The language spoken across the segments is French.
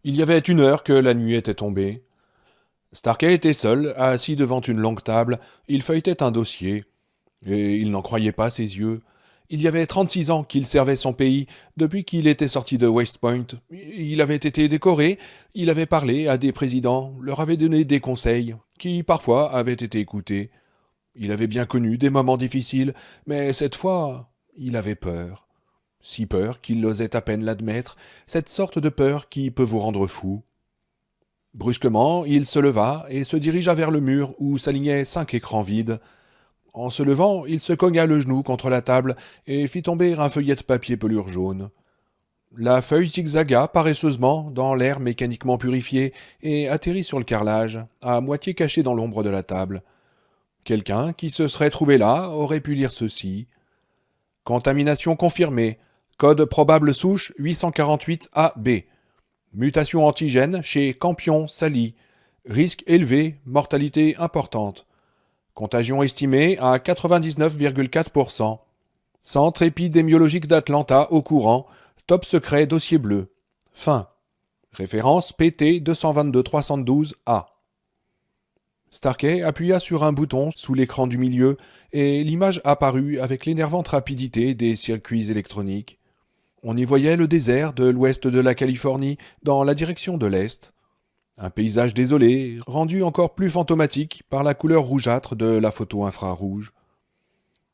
Il y avait 1 heure que la nuit était tombée. Starkey était seul, assis devant une longue table. Il feuilletait un dossier, et il n'en croyait pas ses yeux. Il y avait 36 ans qu'il servait son pays, depuis qu'il était sorti de West Point. Il avait été décoré, il avait parlé à des présidents, leur avait donné des conseils, qui parfois avaient été écoutés. Il avait bien connu des moments difficiles, mais cette fois, il avait peur. Si peur qu'il osait à peine l'admettre, cette sorte de peur qui peut vous rendre fou. Brusquement, il se leva et se dirigea vers le mur où s'alignaient 5 écrans vides. En se levant, il se cogna le genou contre la table et fit tomber un feuillet de papier pelure jaune. La feuille zigzaga paresseusement dans l'air mécaniquement purifié et atterrit sur le carrelage, à moitié caché dans l'ombre de la table. Quelqu'un qui se serait trouvé là aurait pu lire ceci. Contamination confirmée. Code probable souche 848AB. Mutation antigène chez Campion Sali. Risque élevé, mortalité importante. Contagion estimée à 99,4%. Centre épidémiologique d'Atlanta au courant. Top secret dossier bleu. Fin. Référence PT 222-312A. Starkey appuya sur un bouton sous l'écran du milieu et l'image apparut avec l'énervante rapidité des circuits électroniques. On y voyait le désert de l'ouest de la Californie dans la direction de l'est. Un paysage désolé, rendu encore plus fantomatique par la couleur rougeâtre de la photo infrarouge.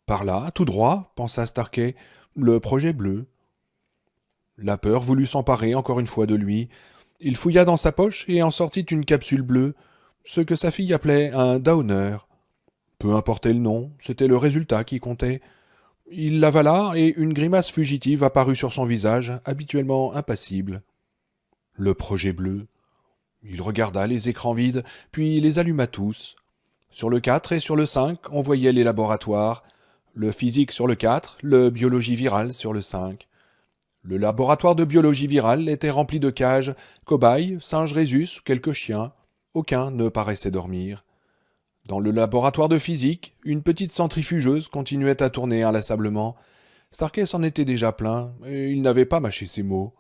Par là, tout droit, pensa Starkey, le projet bleu. La peur voulut s'emparer encore une fois de lui. Il fouilla dans sa poche et en sortit une capsule bleue, ce que sa fille appelait un downer. Peu importait le nom, c'était le résultat qui comptait. Il l'avala et une grimace fugitive apparut sur son visage, habituellement impassible. Le projet bleu. Il regarda les écrans vides, puis les alluma tous. Sur le 4 et sur le 5, on voyait les laboratoires. Le physique sur le 4, le biologie virale sur le 5. Le laboratoire de biologie virale était rempli de cages, cobayes, singes rhésus, quelques chiens. Aucun ne paraissait dormir. Dans le laboratoire de physique, une petite centrifugeuse continuait à tourner inlassablement. Starkey s'en était déjà plein, et il n'avait pas mâché ses mots.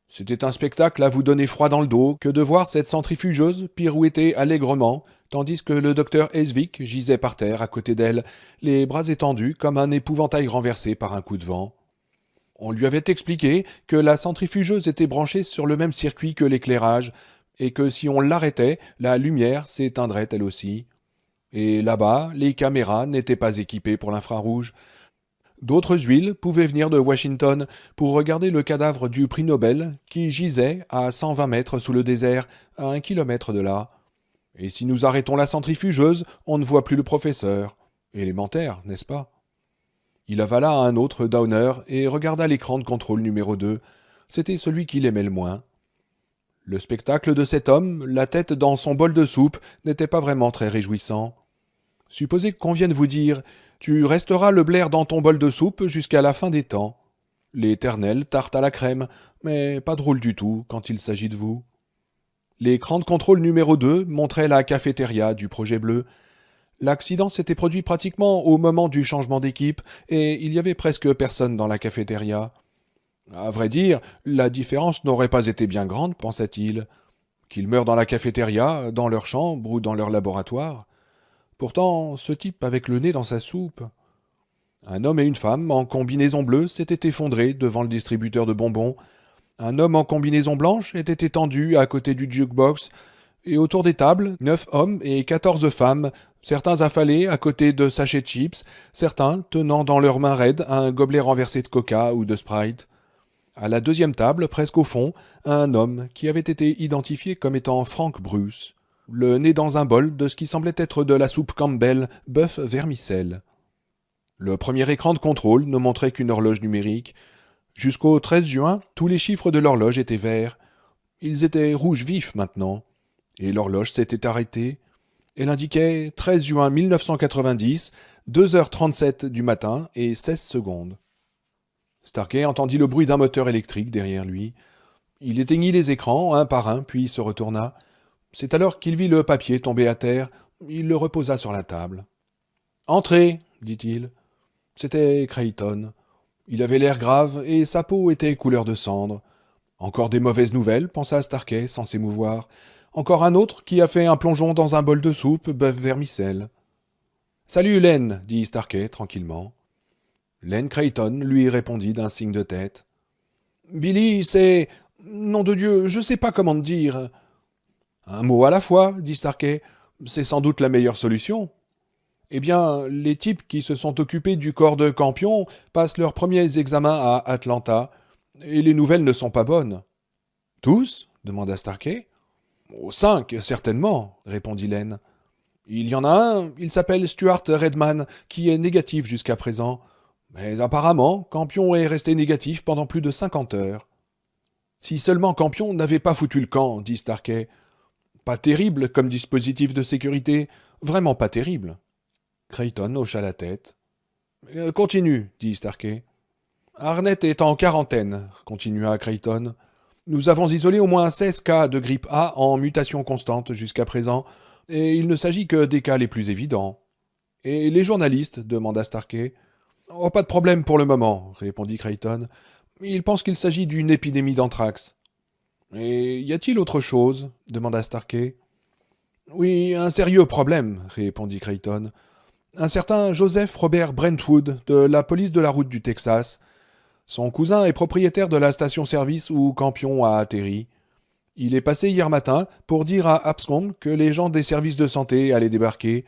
C'était un spectacle à vous donner froid dans le dos que de voir cette centrifugeuse pirouetter allègrement, tandis que le docteur Esvik gisait par terre à côté d'elle, les bras étendus comme un épouvantail renversé par un coup de vent. On lui avait expliqué que la centrifugeuse était branchée sur le même circuit que l'éclairage, et que si on l'arrêtait, la lumière s'éteindrait elle aussi. Et là-bas, les caméras n'étaient pas équipées pour l'infrarouge. D'autres huiles pouvaient venir de Washington pour regarder le cadavre du prix Nobel qui gisait à 120 mètres sous le désert, à 1 kilomètre de là. Et si nous arrêtons la centrifugeuse, on ne voit plus le professeur. Élémentaire, n'est-ce pas? Il avala un autre downer et regarda l'écran de contrôle numéro 2. C'était celui qu'il aimait le moins. Le spectacle de cet homme, la tête dans son bol de soupe, n'était pas vraiment très réjouissant. Supposez qu'on vienne vous dire « Tu resteras le blaire dans ton bol de soupe jusqu'à la fin des temps. » L'éternelle tarte à la crème, mais pas drôle du tout quand il s'agit de vous. L'écran de contrôle numéro 2 montrait la cafétéria du projet bleu. L'accident s'était produit pratiquement au moment du changement d'équipe et il y avait presque personne dans la cafétéria. À vrai dire, la différence n'aurait pas été bien grande, pensa-t-il. Qu'ils meurent dans la cafétéria, dans leur chambre ou dans leur laboratoire. Pourtant, ce type avec le nez dans sa soupe. Un homme et une femme en combinaison bleue s'étaient effondrés devant le distributeur de bonbons. Un homme en combinaison blanche était étendu à côté du jukebox, et autour des tables, 9 hommes et 14 femmes, certains affalés à côté de sachets de chips, certains tenant dans leurs mains raides un gobelet renversé de coca ou de Sprite. À la deuxième table, presque au fond, un homme qui avait été identifié comme étant Frank Bruce, le nez dans un bol de ce qui semblait être de la soupe Campbell, bœuf vermicelle. Le premier écran de contrôle ne montrait qu'une horloge numérique. Jusqu'au 13 juin, tous les chiffres de l'horloge étaient verts. Ils étaient rouges vifs maintenant. Et l'horloge s'était arrêtée. Elle indiquait 13 juin 1990, 2h37 du matin et 16 secondes. Starkey entendit le bruit d'un moteur électrique derrière lui. Il éteignit les écrans, un par un, puis se retourna. C'est alors qu'il vit le papier tomber à terre. Il le reposa sur la table. « Entrez !» dit-il. C'était Creighton. Il avait l'air grave et sa peau était couleur de cendre. Encore des mauvaises nouvelles, pensa Starkey sans s'émouvoir. Encore un autre qui a fait un plongeon dans un bol de soupe, bœuf vermicelle. Salut, Len, dit Starkey tranquillement. Len Creighton lui répondit d'un signe de tête. Billy, c'est... Nom de Dieu, je sais pas comment te dire. Un mot à la fois, dit Starkey. C'est sans doute la meilleure solution. Eh bien, les types qui se sont occupés du corps de Campion passent leurs premiers examens à Atlanta, et les nouvelles ne sont pas bonnes. Tous demanda Starkey. Oh, 5, certainement, répondit Len. Il y en a un, il s'appelle Stuart Redman, qui est négatif jusqu'à présent. Mais apparemment, Campion est resté négatif pendant plus de 50 heures. Si seulement Campion n'avait pas foutu le camp, dit Starkey. Pas terrible comme dispositif de sécurité, vraiment pas terrible. Creighton hocha la tête. Continue, dit Starkey. Arnett est en quarantaine, continua Creighton. Nous avons isolé au moins 16 cas de grippe A en mutation constante jusqu'à présent, et il ne s'agit que des cas les plus évidents. Et les journalistes demanda Starkey. Oh, pas de problème pour le moment, répondit Creighton. Ils pensent qu'il s'agit d'une épidémie d'anthrax. Et y a-t-il autre chose demanda Starkey. Oui, un sérieux problème, répondit Creighton. Un certain Joseph Robert Brentwood, de la police de la route du Texas. Son cousin est propriétaire de la station-service où Campion a atterri. Il est passé hier matin pour dire à Abscombe que les gens des services de santé allaient débarquer.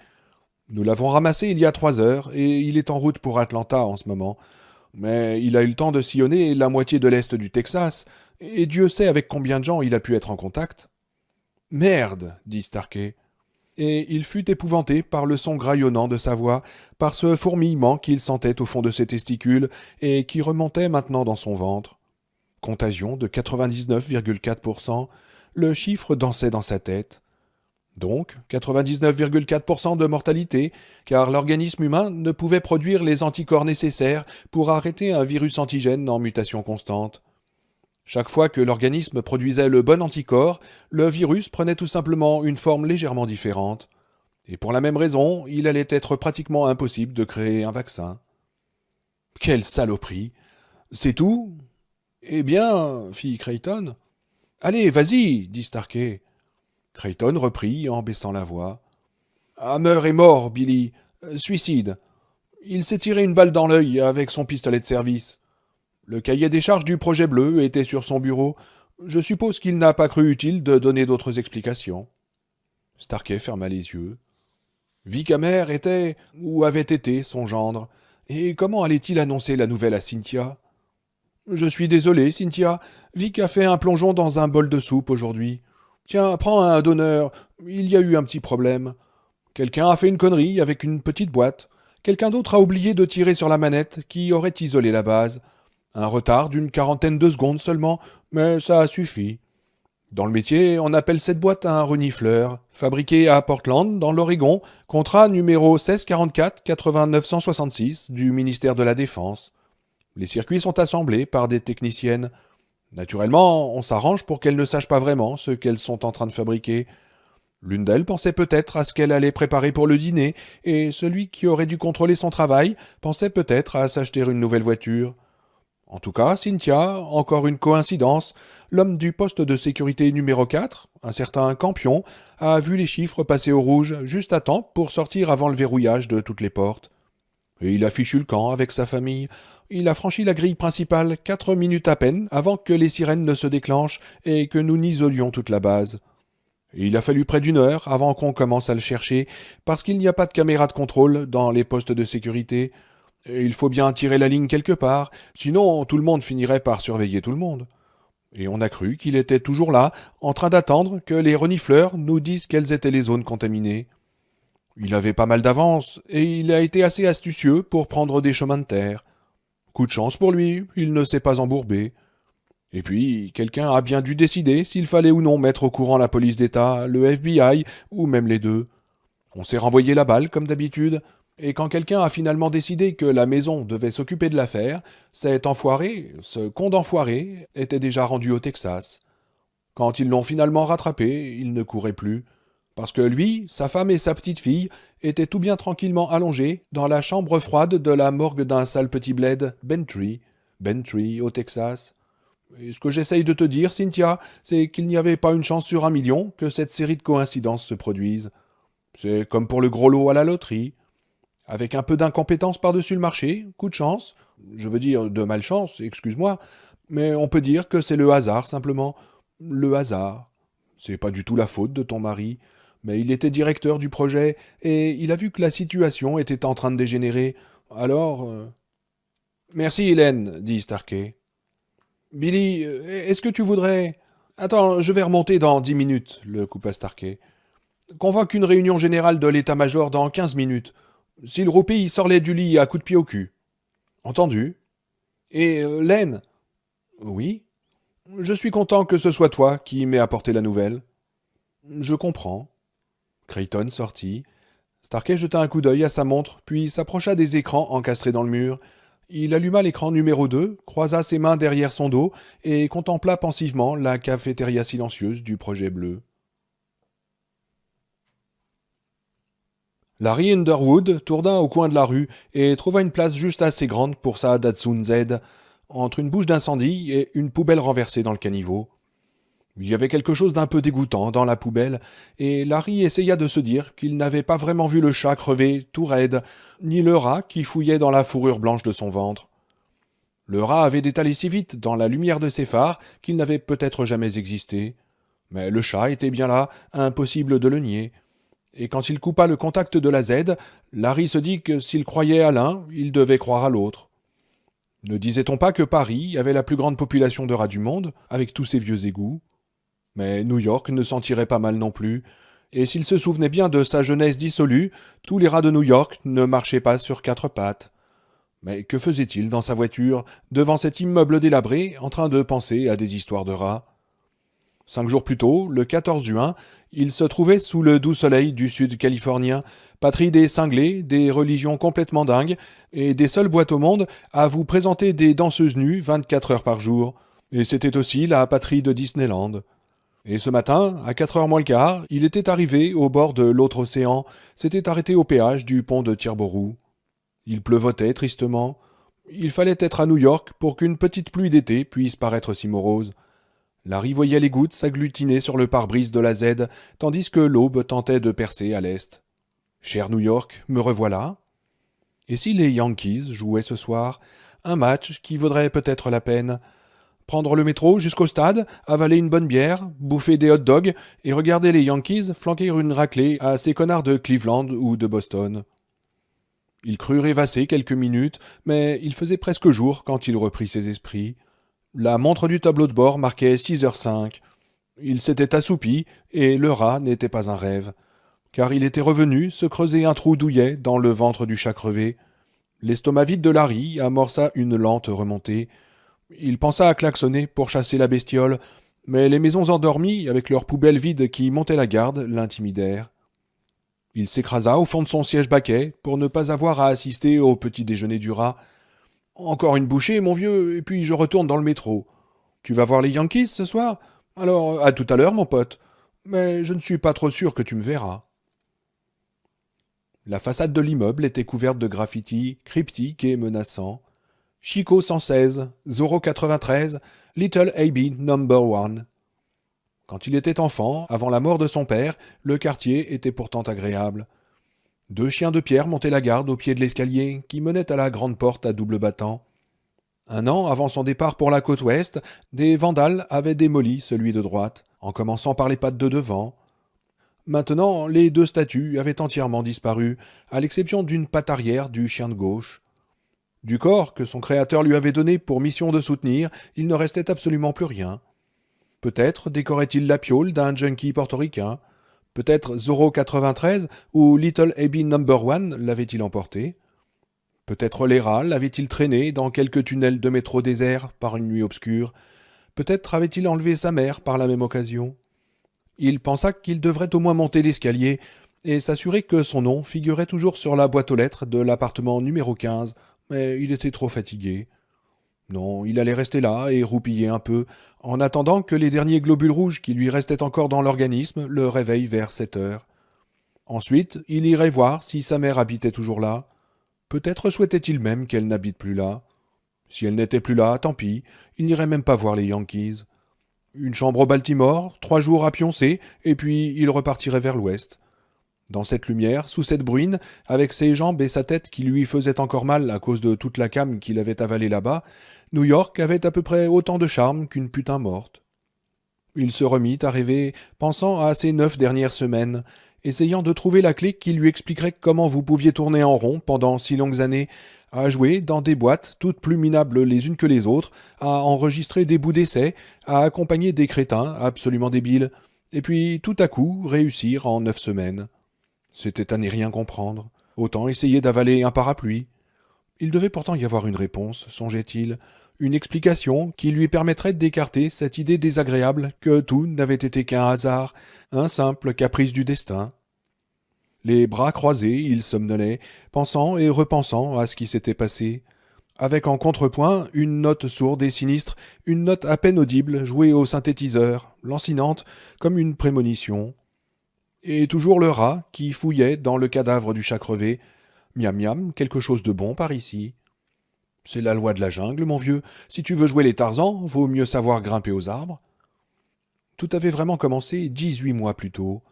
Nous l'avons ramassé il y a 3 heures et il est en route pour Atlanta en ce moment. Mais il a eu le temps de sillonner la moitié de l'est du Texas, et Dieu sait avec combien de gens il a pu être en contact. Merde, dit Starkey. Et il fut épouvanté par le son graillonnant de sa voix, par ce fourmillement qu'il sentait au fond de ses testicules et qui remontait maintenant dans son ventre. Contagion de 99,4%, le chiffre dansait dans sa tête. Donc 99,4% de mortalité, car l'organisme humain ne pouvait produire les anticorps nécessaires pour arrêter un virus antigène en mutation constante. Chaque fois que l'organisme produisait le bon anticorps, le virus prenait tout simplement une forme légèrement différente. Et pour la même raison, il allait être pratiquement impossible de créer un vaccin. Quelle saloperie! C'est tout? Eh bien, fit Creighton. Allez, vas-y, dit Starkey. Creighton reprit en baissant la voix. Hammer est mort, Billy. Suicide. Il s'est tiré une balle dans l'œil avec son pistolet de service. Le cahier des charges du projet bleu était sur son bureau. Je suppose qu'il n'a pas cru utile de donner d'autres explications. Starkey ferma les yeux. Vic Hammer était, ou avait été, son gendre. Et comment allait-il annoncer la nouvelle à Cynthia? Je suis désolé, Cynthia. Vic a fait un plongeon dans un bol de soupe aujourd'hui. Tiens, prends un donneur. Il y a eu un petit problème. Quelqu'un a fait une connerie avec une petite boîte. Quelqu'un d'autre a oublié de tirer sur la manette qui aurait isolé la base. Un retard d'une 40aine de secondes seulement, mais ça a suffi. Dans le métier, on appelle cette boîte un renifleur, fabriqué à Portland, dans l'Oregon, contrat numéro 1644-89166 du ministère de la Défense. Les circuits sont assemblés par des techniciennes. Naturellement, on s'arrange pour qu'elles ne sachent pas vraiment ce qu'elles sont en train de fabriquer. L'une d'elles pensait peut-être à ce qu'elle allait préparer pour le dîner, et celui qui aurait dû contrôler son travail pensait peut-être à s'acheter une nouvelle voiture. En tout cas, Cynthia, encore une coïncidence, l'homme du poste de sécurité numéro 4, un certain Campion, a vu les chiffres passer au rouge juste à temps pour sortir avant le verrouillage de toutes les portes. Et il a fichu le camp avec sa famille. Il a franchi la grille principale 4 minutes à peine avant que les sirènes ne se déclenchent et que nous n'isolions toute la base. Et il a fallu près d'1 heure avant qu'on commence à le chercher, parce qu'il n'y a pas de caméra de contrôle dans les postes de sécurité. Et il faut bien tirer la ligne quelque part, sinon tout le monde finirait par surveiller tout le monde. Et on a cru qu'il était toujours là, en train d'attendre que les renifleurs nous disent quelles étaient les zones contaminées. Il avait pas mal d'avance, et il a été assez astucieux pour prendre des chemins de terre. Coup de chance pour lui, il ne s'est pas embourbé. Et puis, quelqu'un a bien dû décider s'il fallait ou non mettre au courant la police d'État, le FBI, ou même les deux. On s'est renvoyé la balle, comme d'habitude, et quand quelqu'un a finalement décidé que la maison devait s'occuper de l'affaire, cet enfoiré, ce con d'enfoiré, était déjà rendu au Texas. Quand ils l'ont finalement rattrapé, il ne courait plus, parce que lui, sa femme et sa petite fille étaient tout bien tranquillement allongés dans la chambre froide de la morgue d'un sale petit bled, Bentry, au Texas. Et ce que j'essaye de te dire, Cynthia, c'est qu'il n'y avait pas une chance sur 1 million que cette série de coïncidences se produise. C'est comme pour le gros lot à la loterie. Avec un peu d'incompétence par-dessus le marché, coup de chance, je veux dire de malchance, excuse-moi, mais on peut dire que c'est le hasard simplement. Le hasard. C'est pas du tout la faute de ton mari, mais il était directeur du projet et il a vu que la situation était en train de dégénérer. Alors. Merci, Hélène, dit Starkey. Billy, est-ce que tu voudrais. Attends, je vais remonter dans 10 minutes, le coupa Starkey. Convoque une réunion générale de l'état-major dans 15 minutes. Si le roupille sort du lit à coups de pied au cul. Entendu. Et Len. Oui. Je suis content que ce soit toi qui m'aies apporté la nouvelle. Je comprends. Creighton sortit. Starkey jeta un coup d'œil à sa montre, puis s'approcha des écrans encastrés dans le mur. Il alluma l'écran numéro 2, croisa ses mains derrière son dos et contempla pensivement la cafétéria silencieuse du projet bleu. Larry Underwood tourna au coin de la rue et trouva une place juste assez grande pour sa Datsun Z, entre une bouche d'incendie et une poubelle renversée dans le caniveau. Il y avait quelque chose d'un peu dégoûtant dans la poubelle, et Larry essaya de se dire qu'il n'avait pas vraiment vu le chat crever tout raide, ni le rat qui fouillait dans la fourrure blanche de son ventre. Le rat avait détalé si vite dans la lumière de ses phares qu'il n'avait peut-être jamais existé. Mais le chat était bien là, impossible de le nier. Et quand il coupa le contact de la Z, Larry se dit que s'il croyait à l'un, il devait croire à l'autre. Ne disait-on pas que Paris avait la plus grande population de rats du monde, avec tous ses vieux égouts? Mais New York ne s'en tirait pas mal non plus, et s'il se souvenait bien de sa jeunesse dissolue, tous les rats de New York ne marchaient pas sur 4 pattes. Mais que faisait-il dans sa voiture, devant cet immeuble délabré, en train de penser à des histoires de rats? 5 jours plus tôt, le 14 juin, il se trouvait sous le doux soleil du sud californien, patrie des cinglés, des religions complètement dingues, et des seules boîtes au monde à vous présenter des danseuses nues 24 heures par jour. Et c'était aussi la patrie de Disneyland. Et ce matin, à 4 heures moins le quart, il était arrivé au bord de l'autre océan, s'était arrêté au péage du pont de Tierbourg. Il pleuvotait tristement. Il fallait être à New York pour qu'une petite pluie d'été puisse paraître si morose. Larry voyait les gouttes s'agglutiner sur le pare-brise de la Z, tandis que l'aube tentait de percer à l'est. Cher New York, me revoilà. Et si les Yankees jouaient ce soir, un match qui vaudrait peut-être la peine. Prendre le métro jusqu'au stade, avaler une bonne bière, bouffer des hot dogs et regarder les Yankees flanquer une raclée à ces connards de Cleveland ou de Boston. Il crut rêvasser quelques minutes, mais il faisait presque jour quand il reprit ses esprits. La montre du tableau de bord marquait 6h05. Il s'était assoupi, et le rat n'était pas un rêve, car il était revenu se creuser un trou douillet dans le ventre du chat crevé. L'estomac vide de Larry amorça une lente remontée. Il pensa à klaxonner pour chasser la bestiole, mais les maisons endormies, avec leurs poubelles vides qui montaient la garde, l'intimidèrent. Il s'écrasa au fond de son siège baquet pour ne pas avoir à assister au petit déjeuner du rat. « Encore une bouchée, mon vieux, et puis je retourne dans le métro. Tu vas voir les Yankees ce soir? Alors, à tout à l'heure, mon pote. Mais je ne suis pas trop sûr que tu me verras. » La façade de l'immeuble était couverte de graffitis cryptiques et menaçants. Chico 116, Zorro 93, Little AB Number 1. Quand il était enfant, avant la mort de son père, le quartier était pourtant agréable. 2 chiens de pierre montaient la garde au pied de l'escalier qui menait à la grande porte à double battant. 1 an avant son départ pour la côte ouest, des vandales avaient démoli celui de droite, en commençant par les pattes de devant. Maintenant, les 2 statues avaient entièrement disparu, à l'exception d'une patte arrière du chien de gauche. Du corps que son créateur lui avait donné pour mission de soutenir, il ne restait absolument plus rien. Peut-être décorait-il la piaule d'un junkie portoricain. Peut-être Zorro 93 ou Little AB Number 1 l'avait-il emporté. Peut-être les rats l'avaient-il traîné dans quelques tunnels de métro désert par une nuit obscure. Peut-être avait-il enlevé sa mère par la même occasion. Il pensa qu'il devrait au moins monter l'escalier et s'assurer que son nom figurait toujours sur la boîte aux lettres de l'appartement numéro 15, mais il était trop fatigué. Non, il allait rester là et roupiller un peu, en attendant que les derniers globules rouges qui lui restaient encore dans l'organisme le réveillent vers 7 heures. Ensuite, il irait voir si sa mère habitait toujours là. Peut-être souhaitait-il même qu'elle n'habite plus là. Si elle n'était plus là, tant pis, il n'irait même pas voir les Yankees. Une chambre au Baltimore, 3 jours à pioncer, et puis il repartirait vers l'ouest. Dans cette lumière, sous cette bruine, avec ses jambes et sa tête qui lui faisaient encore mal à cause de toute la came qu'il avait avalée là-bas, New York avait à peu près autant de charme qu'une putain morte. Il se remit à rêver, pensant à ces 9 dernières semaines, essayant de trouver la clé qui lui expliquerait comment vous pouviez tourner en rond pendant si longues années, à jouer dans des boîtes toutes plus minables les unes que les autres, à enregistrer des bouts d'essai, à accompagner des crétins absolument débiles, et puis tout à coup réussir en 9 semaines. C'était à n'y rien comprendre. Autant essayer d'avaler un parapluie. Il devait pourtant y avoir une réponse, songeait-il, une explication qui lui permettrait d'écarter cette idée désagréable que tout n'avait été qu'un hasard, un simple caprice du destin. Les bras croisés, il somnolait, pensant et repensant à ce qui s'était passé, avec en contrepoint une note sourde et sinistre, une note à peine audible jouée au synthétiseur, lancinante comme une prémonition. Et toujours le rat qui fouillait dans le cadavre du chat crevé. Miam miam, quelque chose de bon par ici. C'est la loi de la jungle, mon vieux. Si tu veux jouer les Tarzans, vaut mieux savoir grimper aux arbres. Tout avait vraiment commencé 18 mois plus tôt.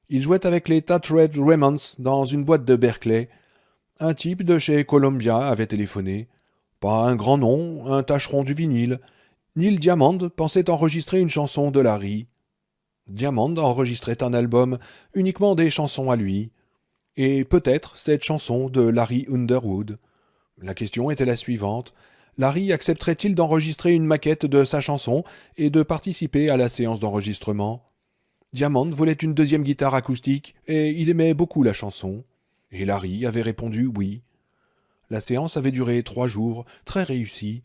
Il jouait avec les Tatred Raymonds dans une boîte de Berkeley. Un type de chez Columbia avait téléphoné. Pas un grand nom, un tâcheron du vinyle. Neil Diamond pensait enregistrer une chanson de Larry. Diamond enregistrait un album, uniquement des chansons à lui. Et peut-être cette chanson de Larry Underwood. La question était la suivante. Larry accepterait-il d'enregistrer une maquette de sa chanson et de participer à la séance d'enregistrement? Diamond voulait une deuxième guitare acoustique et il aimait beaucoup la chanson. Et Larry avait répondu oui. La séance avait duré 3 jours, très réussie.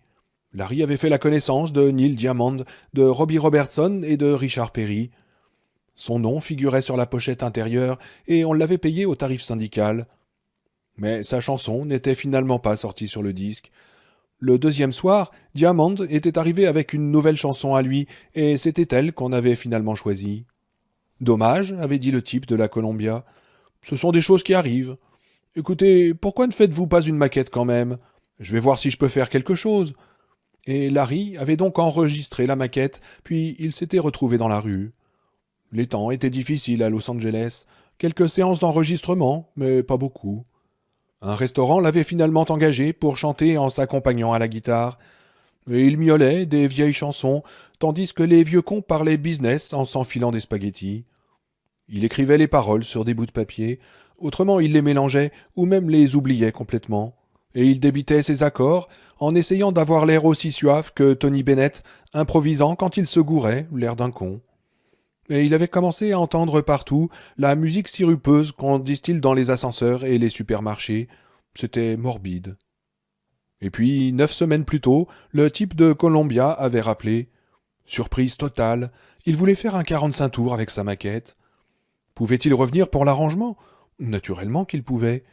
Larry avait fait la connaissance de Neil Diamond, de Robbie Robertson et de Richard Perry. Son nom figurait sur la pochette intérieure et on l'avait payé au tarif syndical. Mais sa chanson n'était finalement pas sortie sur le disque. Le deuxième soir, Diamond était arrivé avec une nouvelle chanson à lui, et c'était elle qu'on avait finalement choisie. Dommage, avait dit le type de la Columbia. Ce sont des choses qui arrivent. Écoutez, pourquoi ne faites-vous pas une maquette quand même? Je vais voir si je peux faire quelque chose. Et Larry avait donc enregistré la maquette, puis il s'était retrouvé dans la rue. Les temps étaient difficiles à Los Angeles. Quelques séances d'enregistrement, mais pas beaucoup. Un restaurant l'avait finalement engagé pour chanter en s'accompagnant à la guitare. Et il miaulait des vieilles chansons, tandis que les vieux cons parlaient business en s'enfilant des spaghettis. Il écrivait les paroles sur des bouts de papier, autrement il les mélangeait ou même les oubliait complètement. Et il débitait ses accords en essayant d'avoir l'air aussi suave que Tony Bennett, improvisant quand il se gourait, l'air d'un con. Et il avait commencé à entendre partout la musique sirupeuse qu'on distille dans les ascenseurs et les supermarchés. C'était morbide. Et puis, 9 semaines plus tôt, le type de Columbia avait rappelé. Surprise totale, il voulait faire un 45 tours avec sa maquette. Pouvait-il revenir pour l'arrangement? Naturellement qu'il pouvait.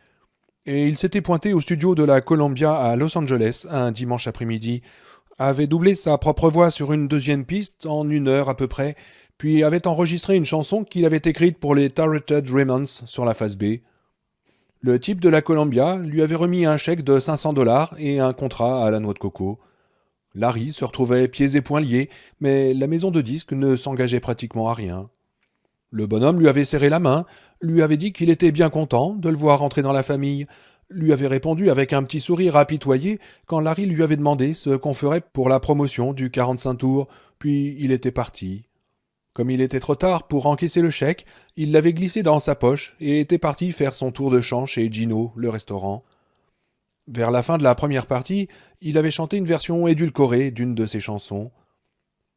Et il s'était pointé au studio de la Columbia à Los Angeles un dimanche après-midi, avait doublé sa propre voix sur une deuxième piste en 1 heure à peu près, puis avait enregistré une chanson qu'il avait écrite pour les Tatred Raymonds sur la face B. Le type de la Columbia lui avait remis un chèque de $500 et un contrat à la noix de coco. Larry se retrouvait pieds et poings liés, mais la maison de disques ne s'engageait pratiquement à rien. Le bonhomme lui avait serré la main, lui avait dit qu'il était bien content de le voir entrer dans la famille, lui avait répondu avec un petit sourire apitoyé quand Larry lui avait demandé ce qu'on ferait pour la promotion du 45 tours, puis il était parti. Comme il était trop tard pour encaisser le chèque, il l'avait glissé dans sa poche et était parti faire son tour de chant chez Gino, le restaurant. Vers la fin de la première partie, il avait chanté une version édulcorée d'une de ses chansons.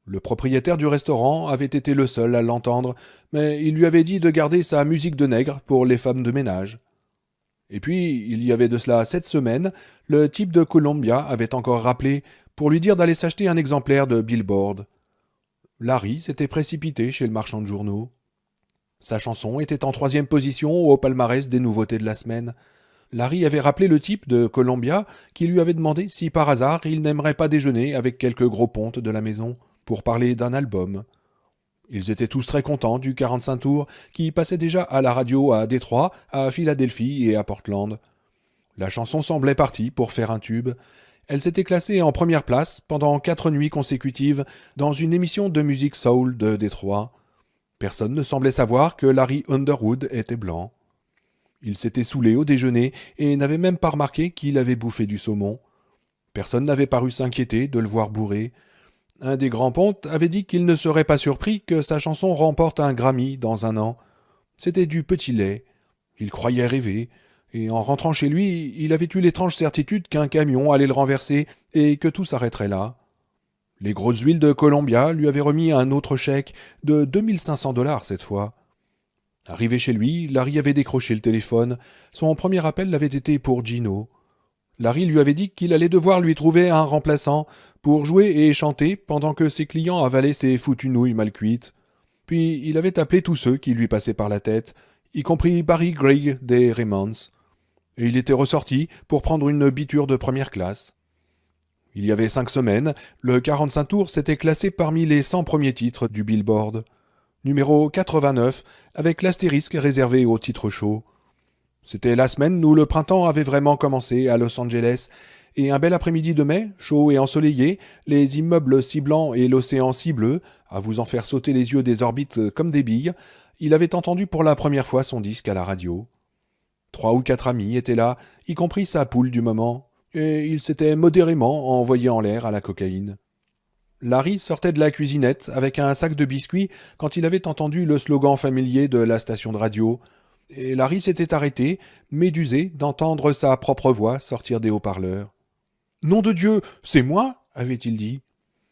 Le propriétaire du restaurant avait été le seul à l'entendre, mais il lui avait dit de garder sa musique de nègre pour les femmes de ménage. Et puis, il y avait de cela 7 semaines, le type de Columbia avait encore rappelé pour lui dire d'aller s'acheter un exemplaire de Billboard. Larry s'était précipité chez le marchand de journaux. Sa chanson était en 3e position au palmarès des nouveautés de la semaine. Larry avait rappelé le type de Columbia qui lui avait demandé si par hasard il n'aimerait pas déjeuner avec quelques gros pontes de la maison pour parler d'un album. Ils étaient tous très contents du 45 tours qui passait déjà à la radio à Détroit, à Philadelphie et à Portland. La chanson semblait partie pour faire un tube. Elle s'était classée en première place pendant 4 nuits consécutives dans une émission de musique soul de Détroit. Personne ne semblait savoir que Larry Underwood était blanc. Il s'était saoulé au déjeuner et n'avait même pas remarqué qu'il avait bouffé du saumon. Personne n'avait paru s'inquiéter de le voir bourré. Un des grands pontes avait dit qu'il ne serait pas surpris que sa chanson remporte un Grammy dans un an. C'était du petit lait. Il croyait rêver, et en rentrant chez lui, il avait eu l'étrange certitude qu'un camion allait le renverser et que tout s'arrêterait là. Les grosses huiles de Columbia lui avaient remis un autre chèque de 2500 $ cette fois. Arrivé chez lui, Larry avait décroché le téléphone. Son premier appel l'avait été pour Gino. Larry lui avait dit qu'il allait devoir lui trouver un remplaçant pour jouer et chanter pendant que ses clients avalaient ses foutues nouilles mal cuites. Puis il avait appelé tous ceux qui lui passaient par la tête, y compris Barry Gregg des Raymonds. Et il était ressorti pour prendre une biture de première classe. Il y avait 5 semaines, le 45 tours s'était classé parmi les 100 premiers titres du Billboard. Numéro 89, avec l'astérisque réservé aux titres chauds. C'était la semaine où le printemps avait vraiment commencé à Los Angeles, et un bel après-midi de mai, chaud et ensoleillé, les immeubles si blancs et l'océan si bleu, à vous en faire sauter les yeux des orbites comme des billes, il avait entendu pour la première fois son disque à la radio. 3 ou 4 amis étaient là, y compris sa poule du moment, et il s'était modérément envoyé en l'air à la cocaïne. Larry sortait de la cuisinette avec un sac de biscuits quand il avait entendu le slogan familier de la station de radio. Et Larry s'était arrêté, médusé d'entendre sa propre voix sortir des haut-parleurs. « Nom de Dieu, c'est moi » avait-il dit.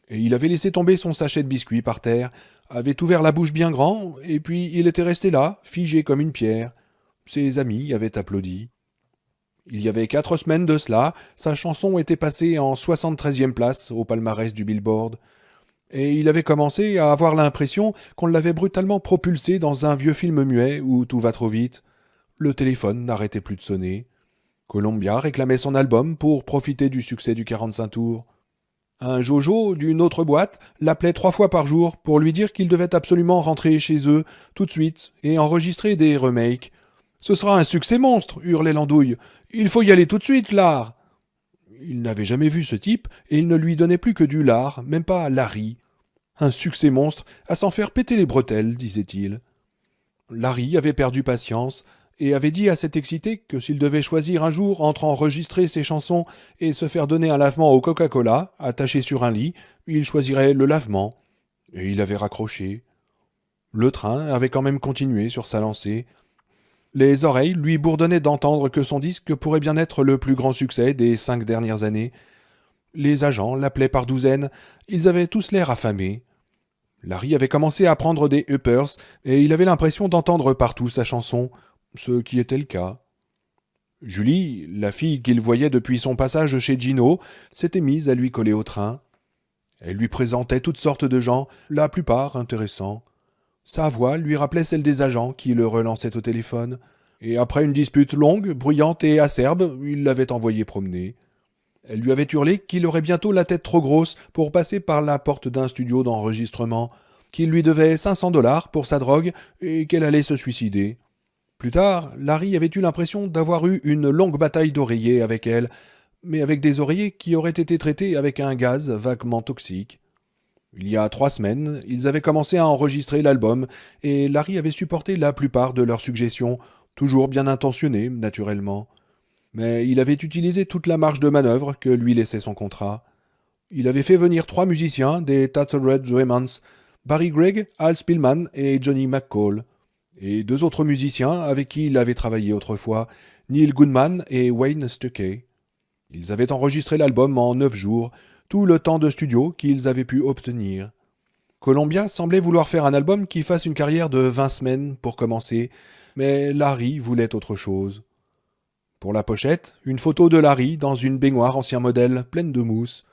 Et il avait laissé tomber son sachet de biscuits par terre, avait ouvert la bouche bien grand, et puis il était resté là, figé comme une pierre. Ses amis avaient applaudi. Il y avait 4 semaines de cela, sa chanson était passée en 73e place au palmarès du Billboard. Et il avait commencé à avoir l'impression qu'on l'avait brutalement propulsé dans un vieux film muet où tout va trop vite. Le téléphone n'arrêtait plus de sonner. Columbia réclamait son album pour profiter du succès du 45 tours. Un Jojo d'une autre boîte l'appelait 3 fois par jour pour lui dire qu'il devait absolument rentrer chez eux tout de suite et enregistrer des remakes. « Ce sera un succès monstre !» hurlait l'andouille. « Il faut y aller tout de suite, lard !» Il n'avait jamais vu ce type et il ne lui donnait plus que du lard, même pas Larry. Un succès monstre à s'en faire péter les bretelles, disait-il. Larry avait perdu patience et avait dit à cet excité que s'il devait choisir un jour entre enregistrer ses chansons et se faire donner un lavement au Coca-Cola, attaché sur un lit, il choisirait le lavement. Et il avait raccroché. Le train avait quand même continué sur sa lancée. Les oreilles lui bourdonnaient d'entendre que son disque pourrait bien être le plus grand succès des 5 dernières années. Les agents l'appelaient par douzaines, ils avaient tous l'air affamés. Larry avait commencé à prendre des uppers et il avait l'impression d'entendre partout sa chanson, ce qui était le cas. Julie, la fille qu'il voyait depuis son passage chez Gino, s'était mise à lui coller au train. Elle lui présentait toutes sortes de gens, la plupart intéressants. Sa voix lui rappelait celle des agents qui le relançaient au téléphone, et après une dispute longue, bruyante et acerbe, il l'avait envoyé promener. Elle lui avait hurlé qu'il aurait bientôt la tête trop grosse pour passer par la porte d'un studio d'enregistrement, qu'il lui devait 500 $ pour sa drogue et qu'elle allait se suicider. Plus tard, Larry avait eu l'impression d'avoir eu une longue bataille d'oreillers avec elle, mais avec des oreillers qui auraient été traités avec un gaz vaguement toxique. Il y a 3 semaines, ils avaient commencé à enregistrer l'album et Larry avait supporté la plupart de leurs suggestions, toujours bien intentionnées, naturellement. Mais il avait utilisé toute la marge de manœuvre que lui laissait son contrat. Il avait fait venir 3 musiciens des Tattered Raymonds, Barry Gregg, Al Spillman et Johnny McCall, et 2 autres musiciens avec qui il avait travaillé autrefois, Neil Goodman et Wayne Stuckey. Ils avaient enregistré l'album en 9 jours, tout le temps de studio qu'ils avaient pu obtenir. Columbia semblait vouloir faire un album qui fasse une carrière de 20 semaines pour commencer, mais Larry voulait autre chose. Pour la pochette, une photo de Larry dans une baignoire ancien modèle pleine de mousse.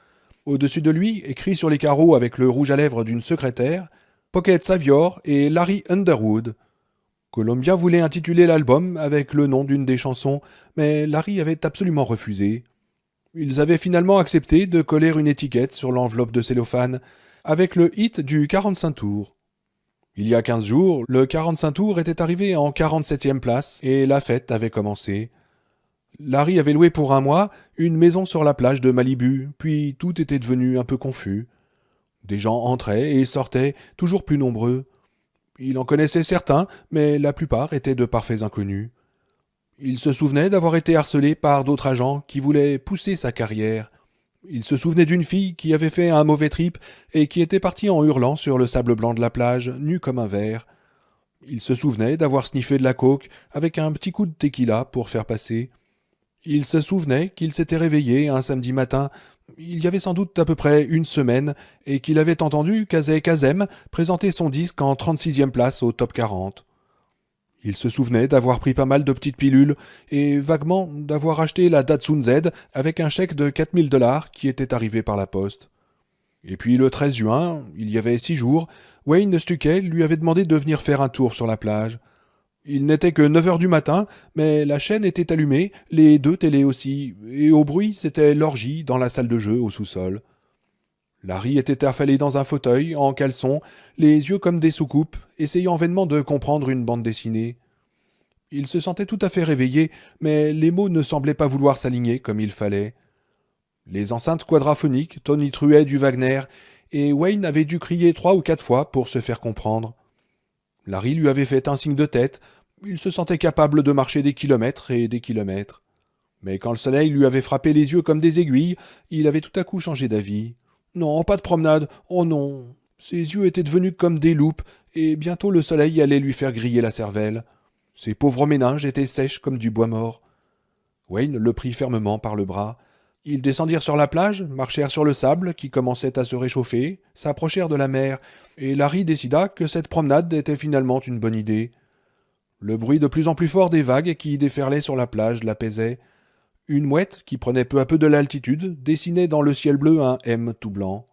Au-dessus de lui, écrit sur les carreaux avec le rouge à lèvres d'une secrétaire, Pocket Savior et Larry Underwood. Columbia voulait intituler l'album avec le nom d'une des chansons, mais Larry avait absolument refusé. Ils avaient finalement accepté de coller une étiquette sur l'enveloppe de cellophane, avec le hit du 45 tours. Il y a 15 jours, le 45 tours était arrivé en 47e place et la fête avait commencé. Larry avait loué pour un mois une maison sur la plage de Malibu, puis tout était devenu un peu confus. Des gens entraient et sortaient, toujours plus nombreux. Il en connaissait certains, mais la plupart étaient de parfaits inconnus. Il se souvenait d'avoir été harcelé par d'autres agents qui voulaient pousser sa carrière. Il se souvenait d'une fille qui avait fait un mauvais trip et qui était partie en hurlant sur le sable blanc de la plage, nue comme un verre. Il se souvenait d'avoir sniffé de la coke avec un petit coup de tequila pour faire passer. Il se souvenait qu'il s'était réveillé un samedi matin, il y avait sans doute à peu près une semaine, et qu'il avait entendu Kazay Kazem présenter son disque en 36e place au top 40. Il se souvenait d'avoir pris pas mal de petites pilules, et vaguement d'avoir acheté la Datsun Z avec un chèque de $4000 qui était arrivé par la poste. Et puis le 13 juin, il y avait 6 jours, Wayne Stuckey lui avait demandé de venir faire un tour sur la plage. Il n'était que 9 heures du matin, mais la chaîne était allumée, les 2 télés aussi, et au bruit, c'était l'orgie dans la salle de jeu au sous-sol. Larry était affalé dans un fauteuil, en caleçon, les yeux comme des soucoupes, essayant vainement de comprendre une bande dessinée. Il se sentait tout à fait réveillé, mais les mots ne semblaient pas vouloir s'aligner comme il fallait. Les enceintes quadraphoniques tonitruaient du Wagner, et Wayne avait dû crier 3 ou 4 fois pour se faire comprendre. Larry lui avait fait un signe de tête. Il se sentait capable de marcher des kilomètres et des kilomètres. Mais quand le soleil lui avait frappé les yeux comme des aiguilles, il avait tout à coup changé d'avis. Non, pas de promenade, oh non. Ses yeux étaient devenus comme des loupes, et bientôt le soleil allait lui faire griller la cervelle. Ses pauvres méninges étaient sèches comme du bois mort. Wayne le prit fermement par le bras. Ils descendirent sur la plage, marchèrent sur le sable qui commençait à se réchauffer, s'approchèrent de la mer, et Larry décida que cette promenade était finalement une bonne idée. Le bruit de plus en plus fort des vagues qui déferlaient sur la plage l'apaisait. Une mouette, qui prenait peu à peu de l'altitude, dessinait dans le ciel bleu un M tout blanc.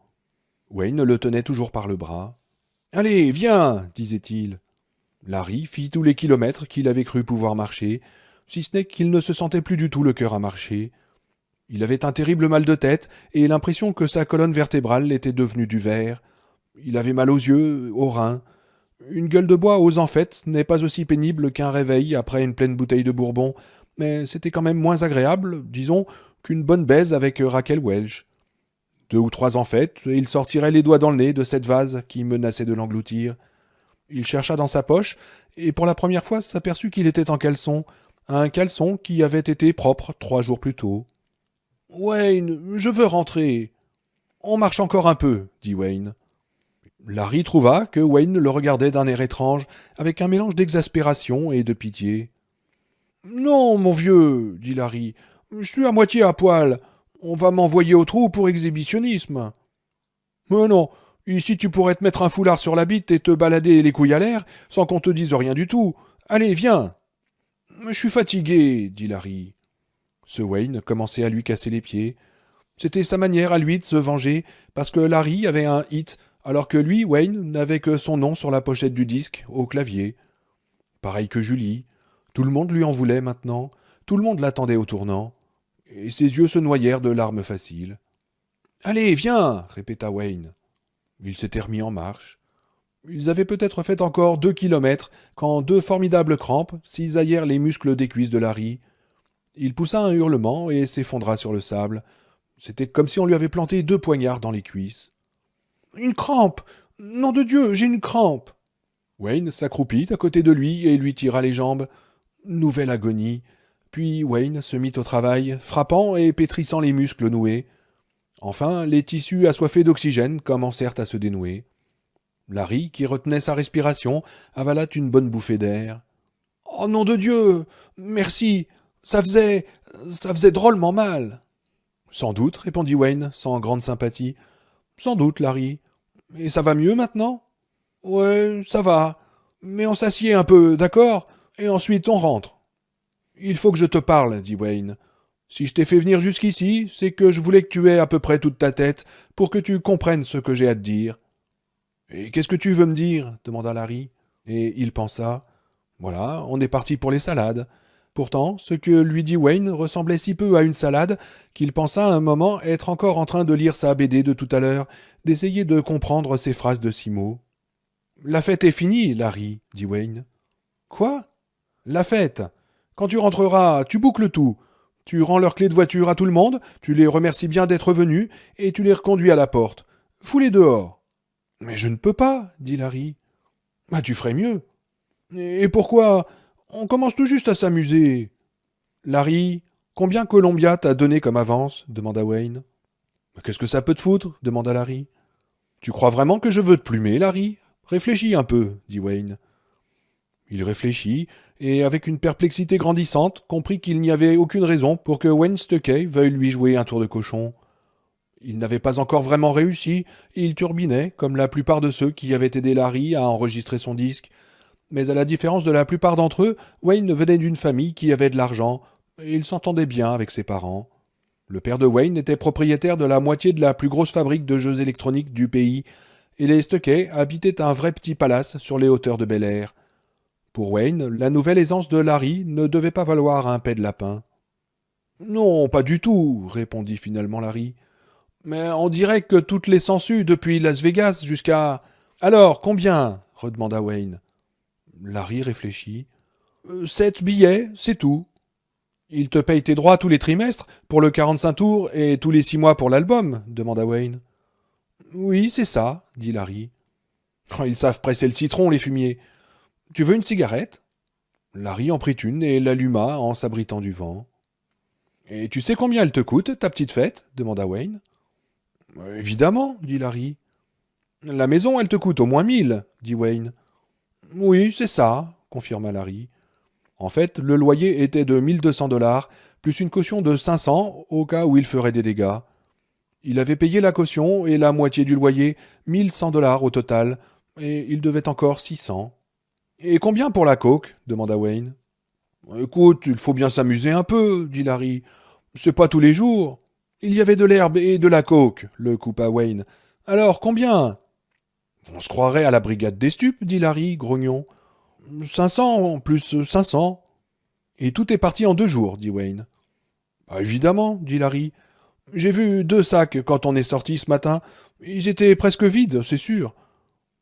Wayne le tenait toujours par le bras. « Allez, viens !» disait-il. Larry fit tous les kilomètres qu'il avait cru pouvoir marcher, si ce n'est qu'il ne se sentait plus du tout le cœur à marcher. Il avait un terrible mal de tête et l'impression que sa colonne vertébrale était devenue du verre. Il avait mal aux yeux, aux reins. Une gueule de bois aux enfêtes n'est pas aussi pénible qu'un réveil après une pleine bouteille de bourbon, mais c'était quand même moins agréable, disons, qu'une bonne baise avec Raquel Welch. 2 ou 3 enfêtes, et il sortirait les doigts dans le nez de cette vase qui menaçait de l'engloutir. Il chercha dans sa poche, et pour la première fois s'aperçut qu'il était en caleçon, un caleçon qui avait été propre 3 jours plus tôt. « Wayne, je veux rentrer. »« On marche encore un peu, » dit Wayne. Larry trouva que Wayne le regardait d'un air étrange, avec un mélange d'exaspération et de pitié. « Non, mon vieux, » dit Larry, « je suis à moitié à poil. On va m'envoyer au trou pour exhibitionnisme. »« Mais non, ici tu pourrais te mettre un foulard sur la bite et te balader les couilles à l'air, sans qu'on te dise rien du tout. Allez, viens. »« Je suis fatigué, » dit Larry. Ce Wayne commençait à lui casser les pieds. C'était sa manière à lui de se venger, parce que Larry avait un hit, alors que lui, Wayne, n'avait que son nom sur la pochette du disque, au clavier. Pareil que Julie. Tout le monde lui en voulait maintenant. Tout le monde l'attendait au tournant. Et ses yeux se noyèrent de larmes faciles. « Allez, viens !» répéta Wayne. Il s'était remis en marche. Ils avaient peut-être fait encore 2 kilomètres quand 2 formidables crampes cisaillèrent les muscles des cuisses de Larry. Il poussa un hurlement et s'effondra sur le sable. C'était comme si on lui avait planté 2 poignards dans les cuisses. « Une crampe ! Nom de Dieu, j'ai une crampe !» Wayne s'accroupit à côté de lui et lui tira les jambes. Nouvelle agonie. Puis Wayne se mit au travail, frappant et pétrissant les muscles noués. Enfin, les tissus assoiffés d'oxygène commencèrent à se dénouer. Larry, qui retenait sa respiration, avala une bonne bouffée d'air. « Oh nom de Dieu ! Merci ! Ça faisait drôlement mal. »« Sans doute, » répondit Wayne, sans grande sympathie. « Sans doute, Larry. Et ça va mieux maintenant ?»« Ouais, ça va. Mais on s'assied un peu, d'accord ? Et ensuite on rentre. »« Il faut que je te parle, » dit Wayne. « Si je t'ai fait venir jusqu'ici, c'est que je voulais que tu aies à peu près toute ta tête pour que tu comprennes ce que j'ai à te dire. »« Et qu'est-ce que tu veux me dire ?» demanda Larry. Et il pensa. « Voilà, on est parti pour les salades. » Pourtant, ce que lui dit Wayne ressemblait si peu à une salade qu'il pensa un moment être encore en train de lire sa BD de tout à l'heure, d'essayer de comprendre ses phrases de 6 mots. « La fête est finie, Larry, » dit Wayne. « Quoi ? »« La fête. Quand tu rentreras, tu boucles tout. Tu rends leurs clés de voiture à tout le monde, tu les remercies bien d'être venus, et tu les reconduis à la porte. Fous-les dehors. Mais je ne peux pas, dit Larry. Bah, tu ferais mieux. Et pourquoi? On commence tout juste à s'amuser. Larry, combien Columbia t'a donné comme avance? Demanda Wayne. Qu'est-ce que ça peut te foutre? Demanda Larry. Tu crois vraiment que je veux te plumer, Larry? Réfléchis un peu, dit Wayne. Il réfléchit, et avec une perplexité grandissante, comprit qu'il n'y avait aucune raison pour que Wayne Stuckey veuille lui jouer un tour de cochon. Il n'avait pas encore vraiment réussi, il turbinait, comme la plupart de ceux qui avaient aidé Larry à enregistrer son disque. Mais à la différence de la plupart d'entre eux, Wayne venait d'une famille qui avait de l'argent, et il s'entendait bien avec ses parents. Le père de Wayne était propriétaire de la moitié de la plus grosse fabrique de jeux électroniques du pays, et les Stuckey habitaient un vrai petit palace sur les hauteurs de Bel Air. Pour Wayne, la nouvelle aisance de Larry ne devait pas valoir un paix de lapin. « Non, pas du tout, répondit finalement Larry. Mais on dirait que toutes les sangsues depuis Las Vegas jusqu'à... Alors, combien? Redemanda Wayne. Larry réfléchit. 7 billets, c'est tout. Il te paye tes droits tous les trimestres, pour le 45 tours, et tous les 6 mois pour l'album? Demanda Wayne. Oui, c'est ça, dit Larry. Oh, ils savent presser le citron, les fumiers. Tu veux une cigarette? Larry en prit une et l'alluma en s'abritant du vent. Et tu sais combien elle te coûte, ta petite fête? Demanda Wayne. Évidemment, dit Larry. La maison, elle te coûte au moins 1000, dit Wayne. Oui, c'est ça, confirma Larry. En fait, le loyer était de 1200 $, plus une caution de 500 au cas où il ferait des dégâts. Il avait payé la caution et la moitié du loyer, 1100 $ au total, et il devait encore 600. Et combien pour la coke? Demanda Wayne. Écoute, il faut bien s'amuser un peu, dit Larry. C'est pas tous les jours. Il y avait de l'herbe et de la coke, le coupa Wayne. Alors, combien? On se croirait à la brigade des stupes, dit Larry, grognon. 500 plus 500. Et tout est parti en 2 jours, dit Wayne. Bah, évidemment, dit Larry. J'ai vu 2 sacs quand on est sorti ce matin. Ils étaient presque vides, c'est sûr.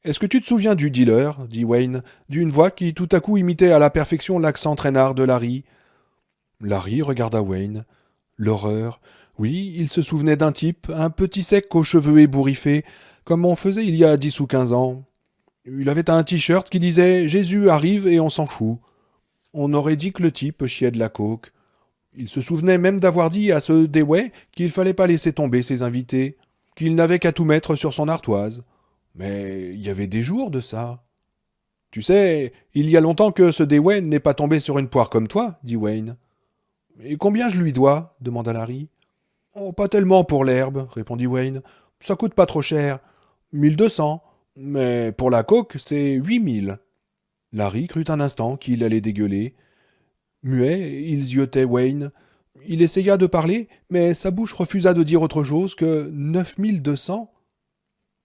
Est-ce que tu te souviens du dealer, dit Wayne, d'une voix qui tout à coup imitait à la perfection l'accent traînard de Larry. Larry regarda Wayne. L'horreur. Oui, il se souvenait d'un type, un petit sec aux cheveux ébouriffés, comme on faisait il y a 10 ou 15 ans. Il avait un t-shirt qui disait « Jésus arrive et on s'en fout ». On aurait dit que le type chiait de la coke. Il se souvenait même d'avoir dit à ce Dewey qu'il fallait pas laisser tomber ses invités, qu'il n'avait qu'à tout mettre sur son artoise. Mais il y avait des jours de ça. Tu sais, il y a longtemps que ce Dewey n'est pas tombé sur une poire comme toi, dit Wayne. Et combien je lui dois? Demanda Larry. Oh, pas tellement pour l'herbe, répondit Wayne. Ça coûte pas trop cher. 1200. Mais pour la coke, c'est 8000. Larry crut un instant qu'il allait dégueuler. Muet, il ziotait Wayne. Il essaya de parler, mais sa bouche refusa de dire autre chose que 9200.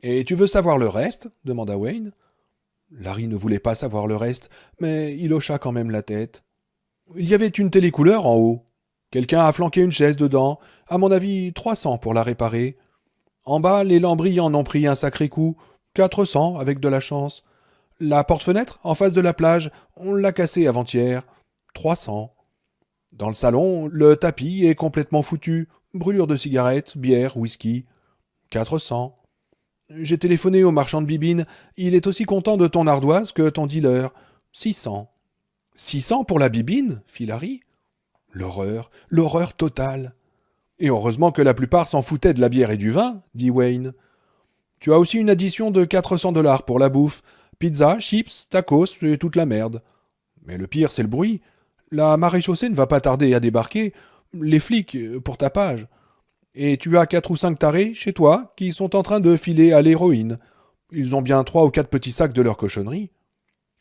Et tu veux savoir le reste? Demanda Wayne. Larry ne voulait pas savoir le reste, mais il hocha quand même la tête. Il y avait une télécouleur en haut. Quelqu'un a flanqué une chaise dedans, à mon avis 300 pour la réparer. En bas, les lambris en ont pris un sacré coup, 400 avec de la chance. La porte-fenêtre, en face de la plage, on l'a cassée avant-hier, 300. Dans le salon, le tapis est complètement foutu, brûlure de cigarettes, bière, whisky, 400. J'ai téléphoné au marchand de bibines, il est aussi content de ton ardoise que ton dealer, 600. 600 pour la bibine? Fit Larry. L'horreur totale. Et heureusement que la plupart s'en foutaient de la bière et du vin, dit Wayne. Tu as aussi une addition de 400 $ pour la bouffe. Pizza, chips, tacos et toute la merde. Mais le pire, c'est le bruit. La maréchaussée ne va pas tarder à débarquer. Les flics, pour tapage. Et tu as 4 ou 5 tarés, chez toi, qui sont en train de filer à l'héroïne. Ils ont bien 3 ou 4 petits sacs de leur cochonnerie.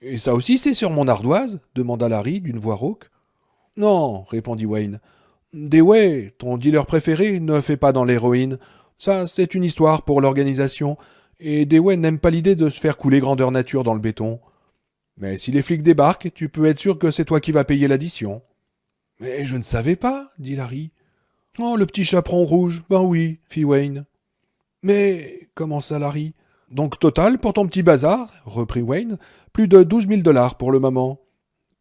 Et ça aussi, c'est sur mon ardoise? Demanda Larry d'une voix rauque. Non, répondit Wayne. Dewey, ton dealer préféré, ne fait pas dans l'héroïne. Ça, c'est une histoire pour l'organisation. Et Dewey n'aime pas l'idée de se faire couler grandeur nature dans le béton. Mais si les flics débarquent, tu peux être sûr que c'est toi qui vas payer l'addition. Mais je ne savais pas, dit Larry. Oh, le petit chaperon rouge, ben oui, fit Wayne. Mais, commença Larry. Donc total pour ton petit bazar, reprit Wayne, plus de 12 000 $ pour le moment.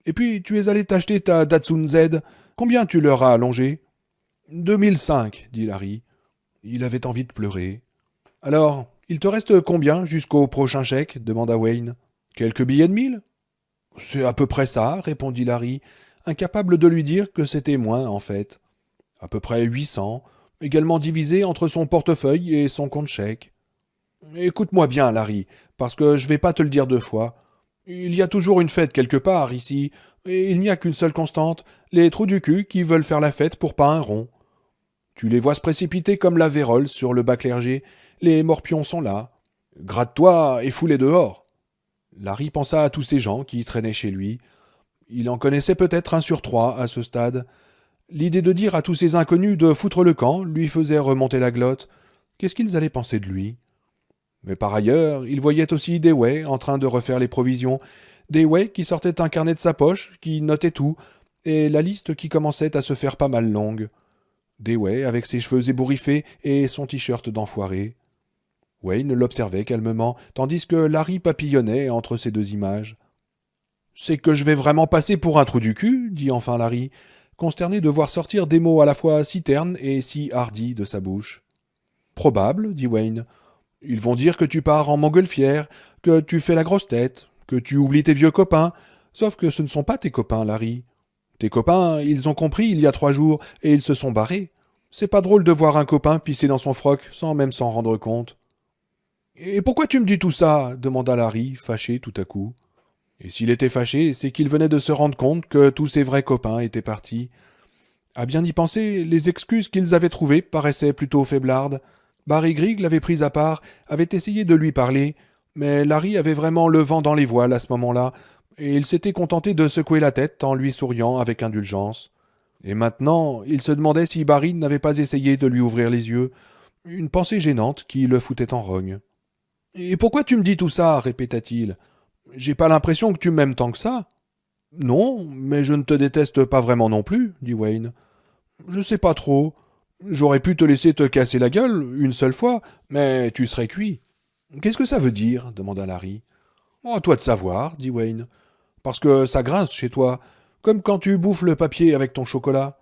Et puis tu es allé t'acheter ta Datsun Z. Combien tu leur as allongé 2005, dit Larry. Il avait envie de pleurer. Alors, il te reste combien jusqu'au prochain chèque demanda Wayne. Quelques billets de 1000 C'est à peu près ça, répondit Larry, incapable de lui dire que c'était moins, en fait. À peu près 800, également divisé entre son portefeuille et son compte chèque. Écoute-moi bien, Larry, parce que je vais pas te le dire 2 fois. Il y a toujours une fête quelque part, ici, et il n'y a qu'une seule constante, les trous du cul qui veulent faire la fête pour pas un rond. Tu les vois se précipiter comme la vérole sur le bas clergé, les morpions sont là. Gratte-toi et fous-les dehors. Larry pensa à tous ces gens qui traînaient chez lui. Il en connaissait peut-être 1 sur 3 à ce stade. L'idée de dire à tous ces inconnus de foutre le camp lui faisait remonter la glotte. Qu'est-ce qu'ils allaient penser de lui? Mais par ailleurs, il voyait aussi Dewey en train de refaire les provisions. Dewey qui sortait un carnet de sa poche, qui notait tout, et la liste qui commençait à se faire pas mal longue. Dewey avec ses cheveux ébouriffés et son t-shirt d'enfoiré. Wayne l'observait calmement, tandis que Larry papillonnait entre ces deux images. « C'est que je vais vraiment passer pour un trou du cul » dit enfin Larry, consterné de voir sortir des mots à la fois si ternes et si hardis de sa bouche. « Probable, dit Wayne. Ils vont dire que tu pars en montgolfière, que tu fais la grosse tête, que tu oublies tes vieux copains, sauf que ce ne sont pas tes copains, Larry. Tes copains, ils ont compris il y a 3 jours, et ils se sont barrés. C'est pas drôle de voir un copain pisser dans son froc sans même s'en rendre compte. »« Et pourquoi tu me dis tout ça » demanda Larry, fâché tout à coup. Et s'il était fâché, c'est qu'il venait de se rendre compte que tous ses vrais copains étaient partis. À bien y penser, les excuses qu'ils avaient trouvées paraissaient plutôt faiblardes. Barry Grigg l'avait pris à part, avait essayé de lui parler, mais Larry avait vraiment le vent dans les voiles à ce moment-là, et il s'était contenté de secouer la tête en lui souriant avec indulgence. Et maintenant, il se demandait si Barry n'avait pas essayé de lui ouvrir les yeux, une pensée gênante qui le foutait en rogne. « Et pourquoi tu me dis tout ça » répéta-t-il. « J'ai pas l'impression que tu m'aimes tant que ça. »« Non, mais je ne te déteste pas vraiment non plus, » dit Wayne. « Je sais pas trop. J'aurais pu te laisser te casser la gueule une seule fois, mais tu serais cuit. »« Qu'est-ce que ça veut dire » demanda Larry. « Oh, à toi de savoir, » dit Wayne. « Parce que ça grince chez toi, comme quand tu bouffes le papier avec ton chocolat.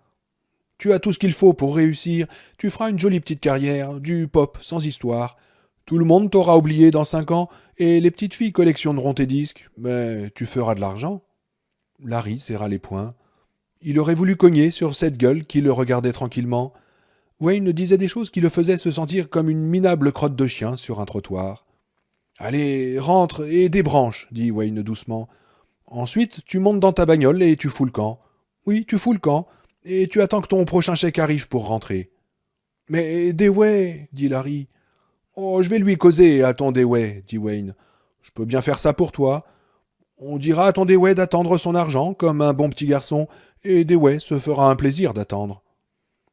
Tu as tout ce qu'il faut pour réussir, tu feras une jolie petite carrière, du pop sans histoire. Tout le monde t'aura oublié dans 5 ans, et les petites filles collectionneront tes disques, mais tu feras de l'argent. » Larry serra les poings. Il aurait voulu cogner sur cette gueule qui le regardait tranquillement. Wayne disait des choses qui le faisaient se sentir comme une minable crotte de chien sur un trottoir. « Allez, rentre et débranche, » dit Wayne doucement. « Ensuite, tu montes dans ta bagnole et tu fous le camp. Oui, tu fous le camp, et tu attends que ton prochain chèque arrive pour rentrer. »« Mais Dewey, » dit Larry. « Oh, je vais lui causer à ton Dewey, » dit Wayne. « Je peux bien faire ça pour toi. On dira à ton Dewey d'attendre son argent comme un bon petit garçon, et Dewey se fera un plaisir d'attendre. »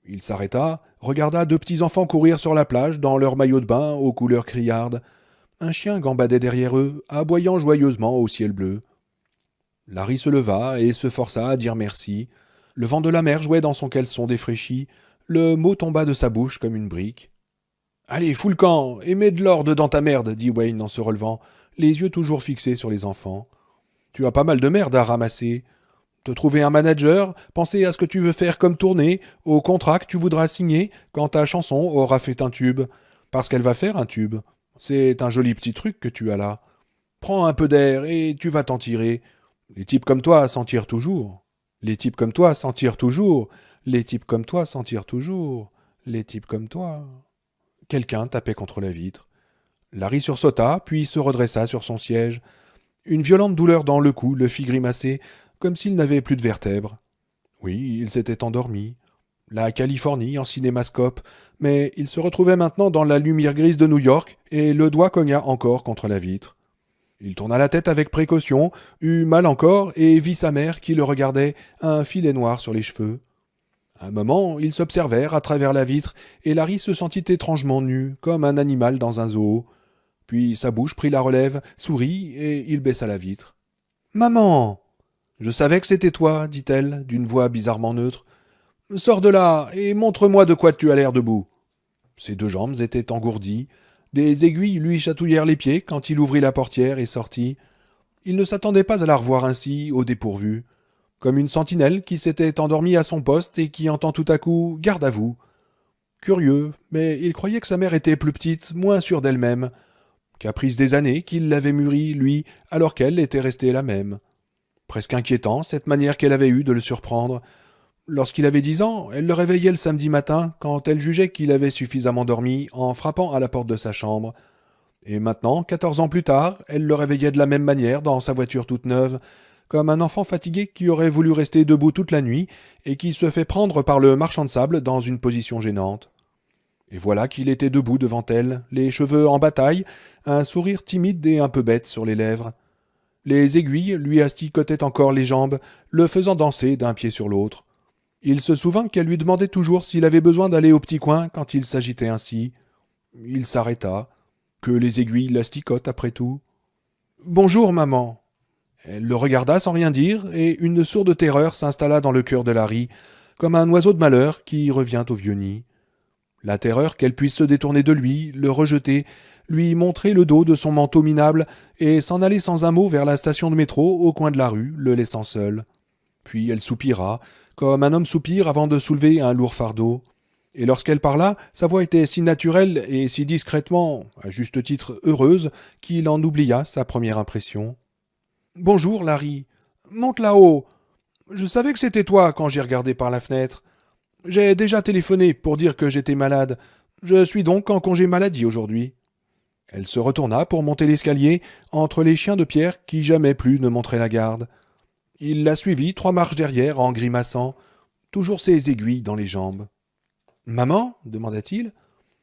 Il s'arrêta, regarda 2 petits enfants courir sur la plage dans leur maillot de bain aux couleurs criardes. Un chien gambadait derrière eux, aboyant joyeusement au ciel bleu. Larry se leva et se força à dire merci. Le vent de la mer jouait dans son caleçon défraîchi. Le mot tomba de sa bouche comme une brique. « Allez, fous le camp, et mets de l'ordre dans ta merde, » dit Wayne en se relevant, les yeux toujours fixés sur les enfants. « Tu as pas mal de merde à ramasser. Te trouver un manager, penser à ce que tu veux faire comme tournée, au contrat que tu voudras signer quand ta chanson aura fait un tube. Parce qu'elle va faire un tube. C'est un joli petit truc que tu as là. Prends un peu d'air et tu vas t'en tirer. Les types comme toi s'en tirent toujours. Les types comme toi s'en tirent toujours. Les types comme toi s'en tirent toujours. Les types comme toi... » Quelqu'un tapait contre la vitre. Larry sursauta, puis se redressa sur son siège. Une violente douleur dans le cou le fit grimacer, comme s'il n'avait plus de vertèbres. Oui, il s'était endormi. La Californie en cinémascope, mais il se retrouvait maintenant dans la lumière grise de New York, et le doigt cogna encore contre la vitre. Il tourna la tête avec précaution, eut mal encore, et vit sa mère qui le regardait, un filet noir sur les cheveux. Un moment, ils s'observèrent à travers la vitre, et Larry se sentit étrangement nu, comme un animal dans un zoo. Puis sa bouche prit la relève, sourit, et il baissa la vitre. « Maman !»« Je savais que c'était toi, » dit-elle, d'une voix bizarrement neutre. « Sors de là, et montre-moi de quoi tu as l'air debout. » Ses 2 jambes étaient engourdies. Des aiguilles lui chatouillèrent les pieds quand il ouvrit la portière et sortit. Il ne s'attendait pas à la revoir ainsi, au dépourvu. comme une sentinelle qui s'était endormie à son poste et qui entend tout à coup « Garde à vous ». Curieux, mais il croyait que sa mère était plus petite, moins sûre d'elle-même, caprice des années qu'il l'avait mûrie, lui, alors qu'elle était restée la même. Presque inquiétant, cette manière qu'elle avait eue de le surprendre. Lorsqu'il avait 10 ans, elle le réveillait le samedi matin, quand elle jugeait qu'il avait suffisamment dormi, en frappant à la porte de sa chambre. Et maintenant, 14 ans plus tard, elle le réveillait de la même manière dans sa voiture toute neuve, comme un enfant fatigué qui aurait voulu rester debout toute la nuit et qui se fait prendre par le marchand de sable dans une position gênante. Et voilà qu'il était debout devant elle, les cheveux en bataille, un sourire timide et un peu bête sur les lèvres. Les aiguilles lui asticotaient encore les jambes, le faisant danser d'un pied sur l'autre. Il se souvint qu'elle lui demandait toujours s'il avait besoin d'aller au petit coin quand il s'agitait ainsi. Il s'arrêta. Que les aiguilles l'asticotent après tout. Bonjour, maman. Elle le regarda sans rien dire, et une sourde terreur s'installa dans le cœur de Larry, comme un oiseau de malheur qui revient au vieux nid. La terreur qu'elle puisse se détourner de lui, le rejeter, lui montrer le dos de son manteau minable et s'en aller sans un mot vers la station de métro au coin de la rue, le laissant seul. Puis elle soupira, comme un homme soupire avant de soulever un lourd fardeau. Et lorsqu'elle parla, sa voix était si naturelle et si discrètement, à juste titre heureuse, qu'il en oublia sa première impression. Bonjour, Larry. Monte là-haut. Je savais que c'était toi quand j'ai regardé par la fenêtre. J'ai déjà téléphoné pour dire que j'étais malade. Je suis donc en congé maladie aujourd'hui. Elle se retourna pour monter l'escalier entre les chiens de pierre qui jamais plus ne montraient la garde. Il la suivit 3 marches derrière en grimaçant, toujours ses aiguilles dans les jambes. Maman demanda-t-il.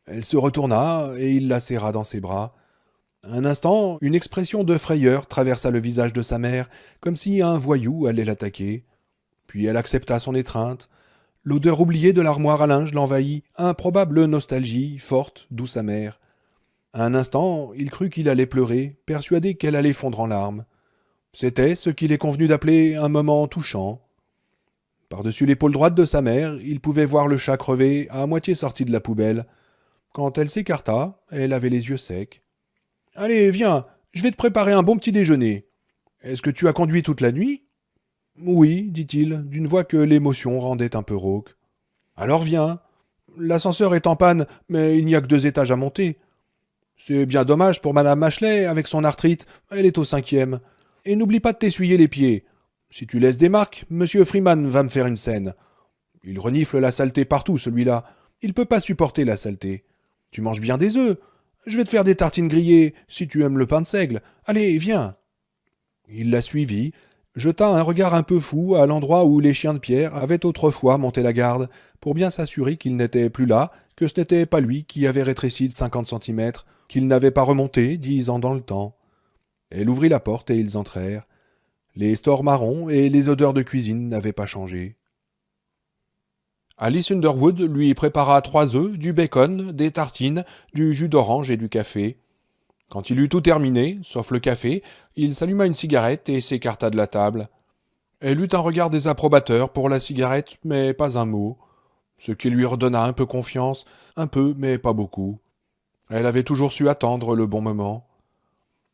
Elle se retourna et il la serra dans ses bras. Un instant, une expression de frayeur traversa le visage de sa mère, comme si un voyou allait l'attaquer. Puis elle accepta son étreinte. L'odeur oubliée de l'armoire à linge l'envahit, improbable nostalgie, forte, douce amère. Un instant, il crut qu'il allait pleurer, persuadé qu'elle allait fondre en larmes. C'était ce qu'il est convenu d'appeler un moment touchant. Par-dessus l'épaule droite de sa mère, il pouvait voir le chat crevé, à moitié sorti de la poubelle. Quand elle s'écarta, elle avait les yeux secs. « Allez, viens, je vais te préparer un bon petit déjeuner. Est-ce que tu as conduit toute la nuit ?»« Oui, dit-il, d'une voix que l'émotion rendait un peu rauque. « Alors viens. L'ascenseur est en panne, mais il n'y a que 2 étages à monter. C'est bien dommage pour madame Mashley, avec son arthrite, elle est au 5e. Et n'oublie pas de t'essuyer les pieds. Si tu laisses des marques, monsieur Freeman va me faire une scène. Il renifle la saleté partout, celui-là. Il peut pas supporter la saleté. Tu manges bien des œufs. Je vais te faire des tartines grillées, si tu aimes le pain de seigle. Allez, viens. » Il la suivit, jeta un regard un peu fou à l'endroit où les chiens de pierre avaient autrefois monté la garde, pour bien s'assurer qu'il n'était plus là, que ce n'était pas lui qui avait rétréci de 50 centimètres, qu'il n'avait pas remonté 10 ans dans le temps. Elle ouvrit la porte et ils entrèrent. Les stores marrons et les odeurs de cuisine n'avaient pas changé. Alice Underwood lui prépara 3 œufs, du bacon, des tartines, du jus d'orange et du café. Quand il eut tout terminé, sauf le café, il s'alluma une cigarette et s'écarta de la table. Elle eut un regard désapprobateur pour la cigarette, mais pas un mot. Ce qui lui redonna un peu confiance, un peu, mais pas beaucoup. Elle avait toujours su attendre le bon moment.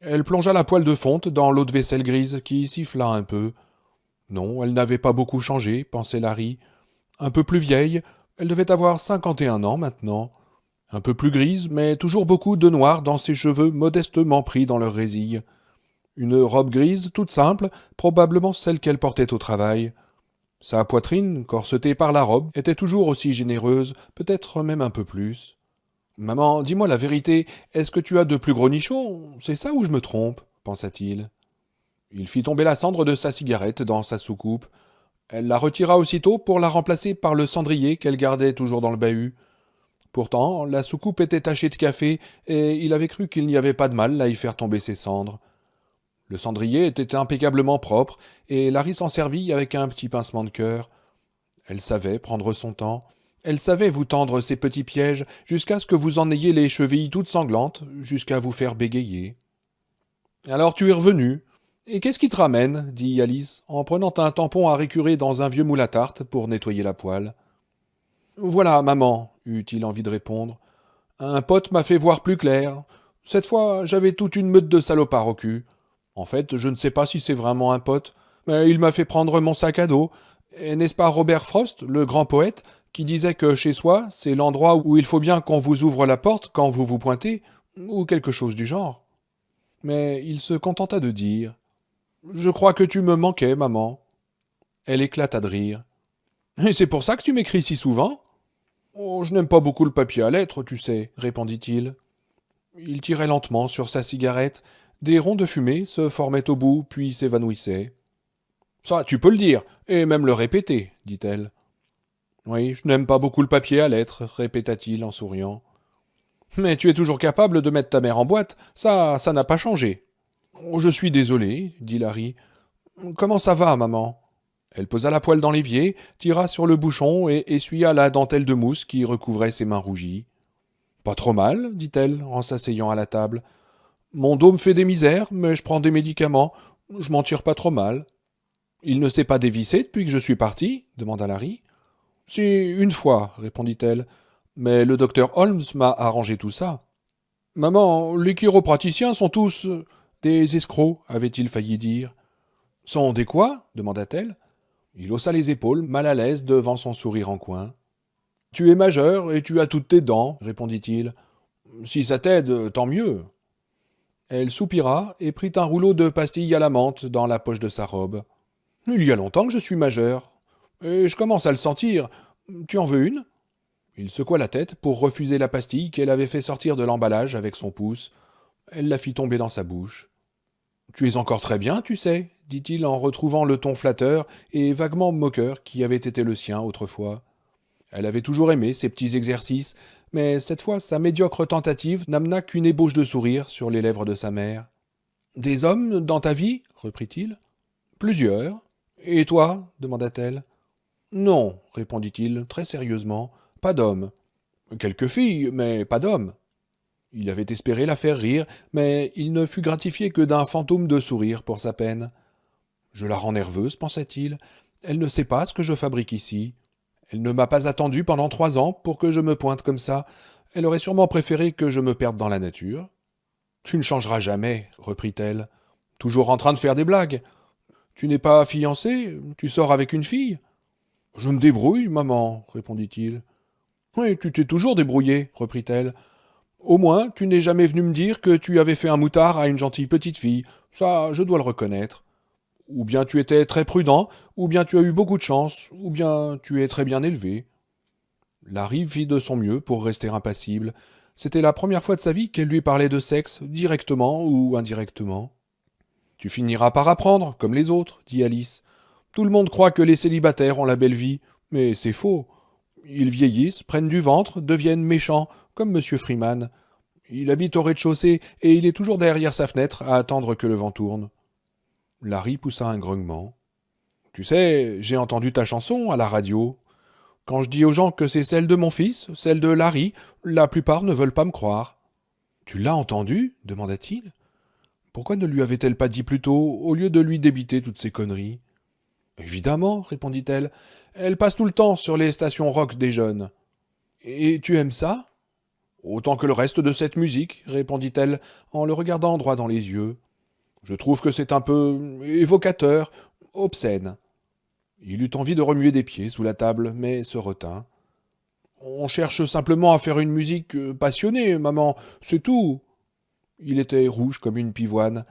Elle plongea la poêle de fonte dans l'eau de vaisselle grise qui siffla un peu. Non, elle n'avait pas beaucoup changé, pensait Larry. Un peu plus vieille, elle devait avoir 51 ans maintenant. Un peu plus grise, mais toujours beaucoup de noir dans ses cheveux modestement pris dans leur résille. Une robe grise, toute simple, probablement celle qu'elle portait au travail. Sa poitrine, corsetée par la robe, était toujours aussi généreuse, peut-être même un peu plus. « Maman, dis-moi la vérité, est-ce que tu as de plus gros nichons? C'est ça ou je me trompe ?» pensa-t-il. Il fit tomber la cendre de sa cigarette dans sa soucoupe. Elle la retira aussitôt pour la remplacer par le cendrier qu'elle gardait toujours dans le bahut. Pourtant, la soucoupe était tachée de café, et il avait cru qu'il n'y avait pas de mal à y faire tomber ses cendres. Le cendrier était impeccablement propre, et Larry s'en servit avec un petit pincement de cœur. Elle savait prendre son temps. Elle savait vous tendre ses petits pièges jusqu'à ce que vous en ayez les chevilles toutes sanglantes, jusqu'à vous faire bégayer. « Alors tu es revenu. Et qu'est-ce qui te ramène ?» dit Alice, en prenant un tampon à récurer dans un vieux moule à tarte pour nettoyer la poêle. « Voilà, maman, » eut-il envie de répondre. « Un pote m'a fait voir plus clair. Cette fois, j'avais toute une meute de salopards au cul. En fait, je ne sais pas si c'est vraiment un pote. Mais il m'a fait prendre mon sac à dos. Et n'est-ce pas Robert Frost, le grand poète, qui disait que chez soi, c'est l'endroit où il faut bien qu'on vous ouvre la porte quand vous vous pointez, ou quelque chose du genre. Mais il se contenta de dire « Je crois que tu me manquais, maman. » Elle éclata de rire. « Et c'est pour ça que tu m'écris si souvent ?»« Oh, je n'aime pas beaucoup le papier à lettres, tu sais, répondit-il. Il tirait lentement sur sa cigarette. Des ronds de fumée se formaient au bout, puis s'évanouissaient. Ça, tu peux le dire, et même le répéter, dit-elle. Oui, je n'aime pas beaucoup le papier à lettres, répéta-t-il en souriant. Mais tu es toujours capable de mettre ta mère en boîte, ça n'a pas changé. Oh, je suis désolé, dit Larry. Comment ça va, maman? Elle posa la poêle dans l'évier, tira sur le bouchon et essuya la dentelle de mousse qui recouvrait ses mains rougies. Pas trop mal, dit-elle, en s'asseyant à la table. Mon dos me fait des misères, mais je prends des médicaments. Je m'en tire pas trop mal. Il ne s'est pas dévissé depuis que je suis parti? Demanda Larry. Si, une fois, répondit-elle. Mais le docteur Holmes m'a arrangé tout ça. Maman, les chiropraticiens sont tous des escrocs, avait-il failli dire. Sont des quoi? Demanda-t-elle. Il haussa les épaules, mal à l'aise devant son sourire en coin. Tu es majeur et tu as toutes tes dents, répondit-il. Si ça t'aide, tant mieux. Elle soupira et prit un rouleau de pastilles à la menthe dans la poche de sa robe. Il y a longtemps que je suis majeur. Et je commence à le sentir. Tu en veux une? Il secoua la tête pour refuser la pastille qu'elle avait fait sortir de l'emballage avec son pouce. Elle la fit tomber dans sa bouche. Tu es encore très bien, tu sais, dit-il en retrouvant le ton flatteur et vaguement moqueur qui avait été le sien autrefois. Elle avait toujours aimé ces petits exercices, mais cette fois sa médiocre tentative n'amena qu'une ébauche de sourire sur les lèvres de sa mère. Des hommes dans ta vie? Reprit-il. Plusieurs. Et toi? Demanda-t-elle. Non, répondit-il très sérieusement, pas d'hommes. Quelques filles, mais pas d'hommes. Il avait espéré la faire rire, mais il ne fut gratifié que d'un fantôme de sourire pour sa peine. Je la rends nerveuse, pensa-t-il. Elle ne sait pas ce que je fabrique ici. Elle ne m'a pas attendu pendant 3 ans pour que je me pointe comme ça. Elle aurait sûrement préféré que je me perde dans la nature. Tu ne changeras jamais, reprit-elle. Toujours en train de faire des blagues. Tu n'es pas fiancé? Tu sors avec une fille? Je me débrouille, maman, répondit-il. Oui, tu t'es toujours débrouillé, reprit-elle. Au moins, tu n'es jamais venu me dire que tu avais fait un moutard à une gentille petite fille. Ça, je dois le reconnaître. Ou bien tu étais très prudent, ou bien tu as eu beaucoup de chance, ou bien tu es très bien élevé. Larry fit de son mieux pour rester impassible. C'était la première fois de sa vie qu'elle lui parlait de sexe, directement ou indirectement. Tu finiras par apprendre, comme les autres, dit Alice. Tout le monde croit que les célibataires ont la belle vie, mais c'est faux. Ils vieillissent, prennent du ventre, deviennent méchants, comme M. Freeman. Il habite au rez-de-chaussée et il est toujours derrière sa fenêtre à attendre que le vent tourne. Larry poussa un grognement. Tu sais, j'ai entendu ta chanson à la radio. Quand je dis aux gens que c'est celle de mon fils, celle de Larry, la plupart ne veulent pas me croire. Tu l'as entendu? Demanda-t-il. Pourquoi ne lui avait-elle pas dit plus tôt, au lieu de lui débiter toutes ces conneries? Évidemment, répondit-elle. Elle passe tout le temps sur les stations rock des jeunes. Et tu aimes ça? Autant que le reste de cette musique, répondit-elle, en le regardant droit dans les yeux. Je trouve que c'est un peu évocateur, obscène. Il eut envie de remuer des pieds sous la table, mais se retint. On cherche simplement à faire une musique passionnée, maman, c'est tout. Il était rouge comme une pivoine.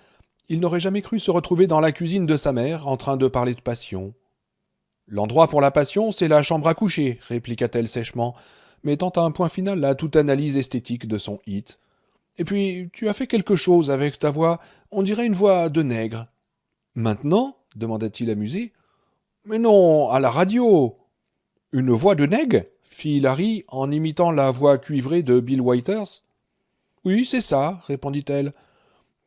Il n'aurait jamais cru se retrouver dans la cuisine de sa mère, en train de parler de passion. L'endroit pour la passion, c'est la chambre à coucher, répliqua-t-elle sèchement, mettant un point final à toute analyse esthétique de son hit. Et puis, tu as fait quelque chose avec ta voix, on dirait une voix de nègre. Maintenant? demanda-t-il amusé. Mais non, à la radio. Une voix de nègre? Fit Larry en imitant la voix cuivrée de Bill Withers. Oui, c'est ça, répondit-elle.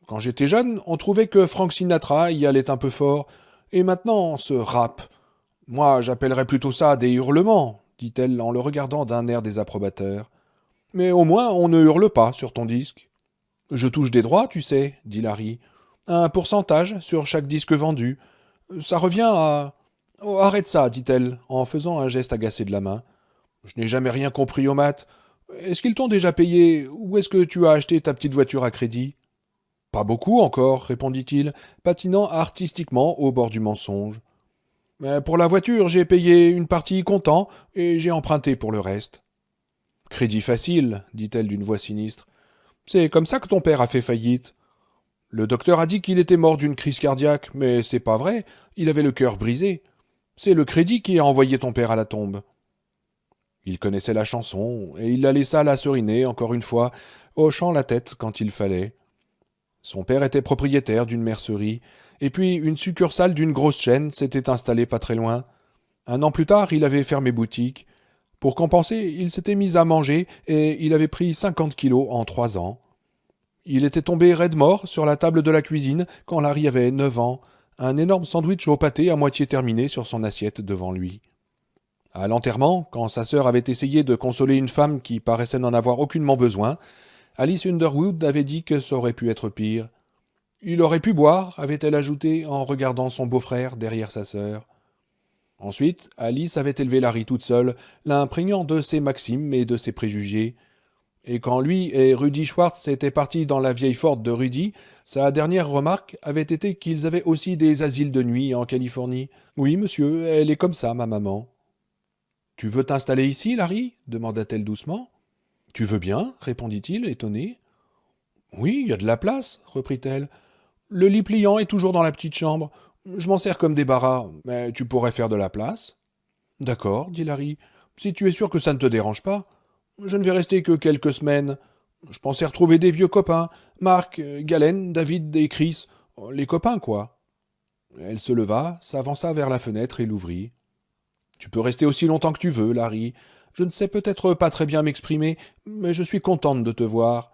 Quand j'étais jeune, on trouvait que Frank Sinatra y allait un peu fort, et maintenant, ce rap. Moi, j'appellerais plutôt ça des hurlements, dit-elle en le regardant d'un air désapprobateur. Mais au moins, on ne hurle pas sur ton disque. Je touche des droits, tu sais, dit Larry. Un pourcentage sur chaque disque vendu. Ça revient à... Oh, arrête ça, dit-elle, en faisant un geste agacé de la main. Je n'ai jamais rien compris aux maths. Est-ce qu'ils t'ont déjà payé, ou est-ce que tu as acheté ta petite voiture à crédit? Pas beaucoup encore, répondit-il, patinant artistiquement au bord du mensonge. Mais pour la voiture, j'ai payé une partie comptant et j'ai emprunté pour le reste. Crédit facile, dit-elle d'une voix sinistre. C'est comme ça que ton père a fait faillite. Le docteur a dit qu'il était mort d'une crise cardiaque, mais c'est pas vrai, il avait le cœur brisé. C'est le crédit qui a envoyé ton père à la tombe. Il connaissait la chanson, et il la laissa la seriner, encore une fois, hochant la tête quand il fallait. Son père était propriétaire d'une mercerie, et puis une succursale d'une grosse chaîne s'était installée pas très loin. Un an plus tard, il avait fermé boutique. Pour compenser, il s'était mis à manger, et il avait pris 50 kilos en 3 ans. Il était tombé raide mort sur la table de la cuisine quand Larry avait 9 ans, un énorme sandwich au pâté à moitié terminé sur son assiette devant lui. À l'enterrement, quand sa sœur avait essayé de consoler une femme qui paraissait n'en avoir aucunement besoin, Alice Underwood avait dit que ça aurait pu être pire. Il aurait pu boire, avait-elle ajouté en regardant son beau-frère derrière sa sœur. Ensuite, Alice avait élevé Larry toute seule, l'imprégnant de ses maximes et de ses préjugés. Et quand lui et Rudy Schwartz étaient partis dans la vieille Ford de Rudy, sa dernière remarque avait été qu'ils avaient aussi des asiles de nuit en Californie. Oui, monsieur, elle est comme ça, ma maman. Tu veux t'installer ici, Larry demanda-t-elle doucement. Tu veux bien répondit-il, étonné. Oui, il y a de la place, reprit-elle. Le lit pliant est toujours dans la petite chambre. Je m'en sers comme débarras, mais tu pourrais faire de la place. D'accord, dit Larry, si tu es sûr que ça ne te dérange pas. Je ne vais rester que quelques semaines. Je pensais retrouver des vieux copains. Marc, Galen, David et Chris. Les copains, quoi. Elle se leva, s'avança vers la fenêtre et l'ouvrit. Tu peux rester aussi longtemps que tu veux, Larry. Je ne sais peut-être pas très bien m'exprimer, mais je suis contente de te voir.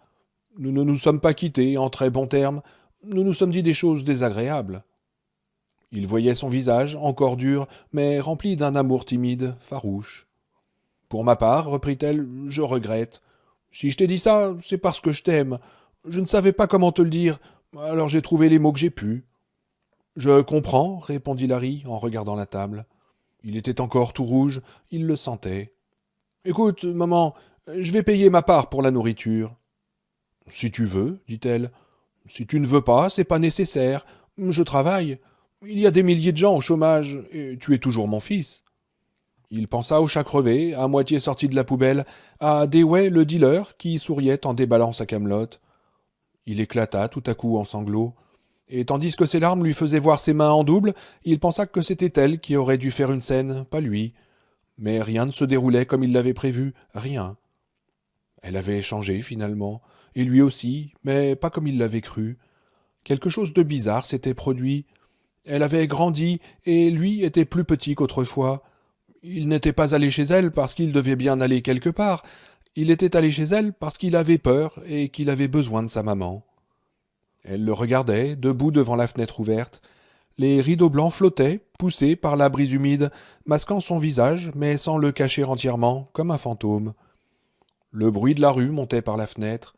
Nous ne nous sommes pas quittés en très bons termes. Nous nous sommes dit des choses désagréables. Il voyait son visage, encore dur, mais rempli d'un amour timide, farouche. Pour ma part, reprit-elle, je regrette. Si je t'ai dit ça, c'est parce que je t'aime. Je ne savais pas comment te le dire, alors j'ai trouvé les mots que j'ai pu. Je comprends, répondit Larry en regardant la table. Il était encore tout rouge, il le sentait. Écoute, maman, je vais payer ma part pour la nourriture. Si tu veux, dit-elle. Si tu ne veux pas, c'est pas nécessaire. Je travaille. Il y a des milliers de gens au chômage, et tu es toujours mon fils. Il pensa au chat crevé, à moitié sorti de la poubelle, à Dewey le dealer, qui souriait en déballant sa camelote. Il éclata tout à coup en sanglots. Et tandis que ses larmes lui faisaient voir ses mains en double, il pensa que c'était elle qui aurait dû faire une scène, pas lui. Mais rien ne se déroulait comme il l'avait prévu, rien. Elle avait changé finalement, et lui aussi, mais pas comme il l'avait cru. Quelque chose de bizarre s'était produit. Elle avait grandi, et lui était plus petit qu'autrefois. Il n'était pas allé chez elle parce qu'il devait bien aller quelque part. Il était allé chez elle parce qu'il avait peur et qu'il avait besoin de sa maman. Elle le regardait, debout devant la fenêtre ouverte. Les rideaux blancs flottaient, poussés par la brise humide, masquant son visage, mais sans le cacher entièrement, comme un fantôme. Le bruit de la rue montait par la fenêtre.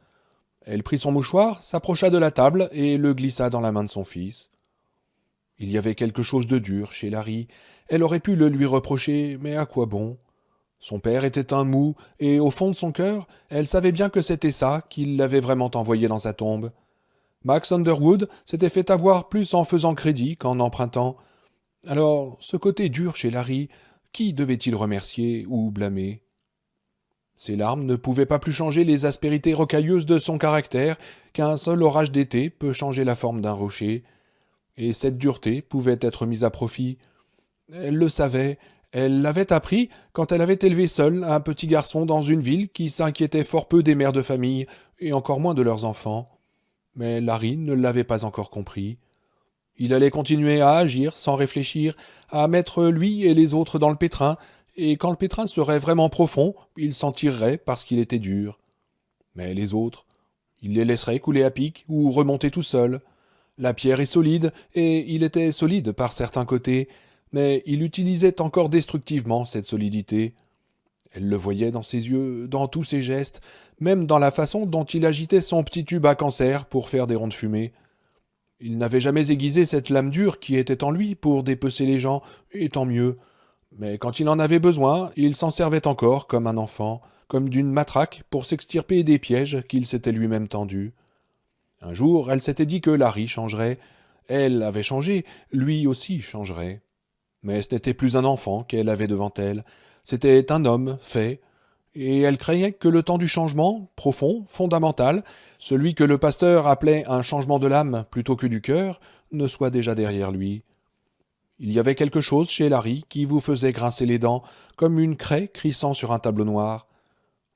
Elle prit son mouchoir, s'approcha de la table et le glissa dans la main de son fils. Il y avait quelque chose de dur chez Larry. Elle aurait pu le lui reprocher, mais à quoi bon? Son père était un mou, et au fond de son cœur, elle savait bien que c'était ça qui l'avait vraiment envoyé dans sa tombe. Max Underwood s'était fait avoir plus en faisant crédit qu'en empruntant. Alors, ce côté dur chez Larry, qui devait-il remercier ou blâmer? Ses larmes ne pouvaient pas plus changer les aspérités rocailleuses de son caractère qu'un seul orage d'été peut changer la forme d'un rocher. Et cette dureté pouvait être mise à profit. Elle le savait, elle l'avait appris quand elle avait élevé seule un petit garçon dans une ville qui s'inquiétait fort peu des mères de famille, et encore moins de leurs enfants. Mais Larry ne l'avait pas encore compris. Il allait continuer à agir sans réfléchir, à mettre lui et les autres dans le pétrin, et quand le pétrin serait vraiment profond, il s'en tirerait parce qu'il était dur. Mais les autres, il les laisserait couler à pic ou remonter tout seul. La pierre est solide, et il était solide par certains côtés, mais il utilisait encore destructivement cette solidité. Elle le voyait dans ses yeux, dans tous ses gestes, même dans la façon dont il agitait son petit tube à cancer pour faire des ronds de fumée. Il n'avait jamais aiguisé cette lame dure qui était en lui pour dépecer les gens, et tant mieux. Mais quand il en avait besoin, il s'en servait encore comme un enfant, comme d'une matraque pour s'extirper des pièges qu'il s'était lui-même tendus. Un jour, elle s'était dit que Larry changerait. Elle avait changé, lui aussi changerait. Mais ce n'était plus un enfant qu'elle avait devant elle, c'était un homme fait, et elle craignait que le temps du changement, profond, fondamental, celui que le pasteur appelait un changement de l'âme plutôt que du cœur, ne soit déjà derrière lui. Il y avait quelque chose chez Larry qui vous faisait grincer les dents, comme une craie crissant sur un tableau noir.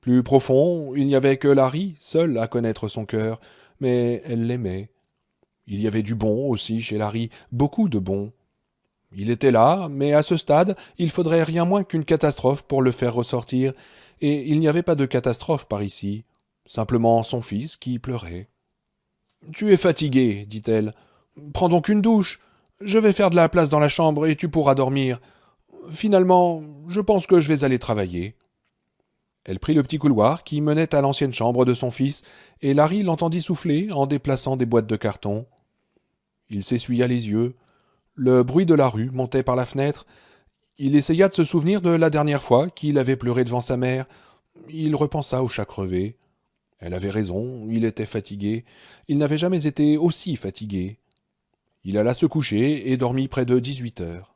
Plus profond, il n'y avait que Larry, seul à connaître son cœur, mais elle l'aimait. Il y avait du bon aussi chez Larry, beaucoup de bon. Il était là, mais à ce stade, il faudrait rien moins qu'une catastrophe pour le faire ressortir, et il n'y avait pas de catastrophe par ici, simplement son fils qui pleurait. Tu es fatigué, dit-elle. Prends donc une douche. Je vais faire de la place dans la chambre et tu pourras dormir. Finalement, je pense que je vais aller travailler. Elle prit le petit couloir qui menait à l'ancienne chambre de son fils, et Larry l'entendit souffler en déplaçant des boîtes de carton. Il s'essuya les yeux. Le bruit de la rue montait par la fenêtre. Il essaya de se souvenir de la dernière fois qu'il avait pleuré devant sa mère. Il repensa au chat crevé. Elle avait raison, il était fatigué. Il n'avait jamais été aussi fatigué. Il alla se coucher et dormit près de 18 heures.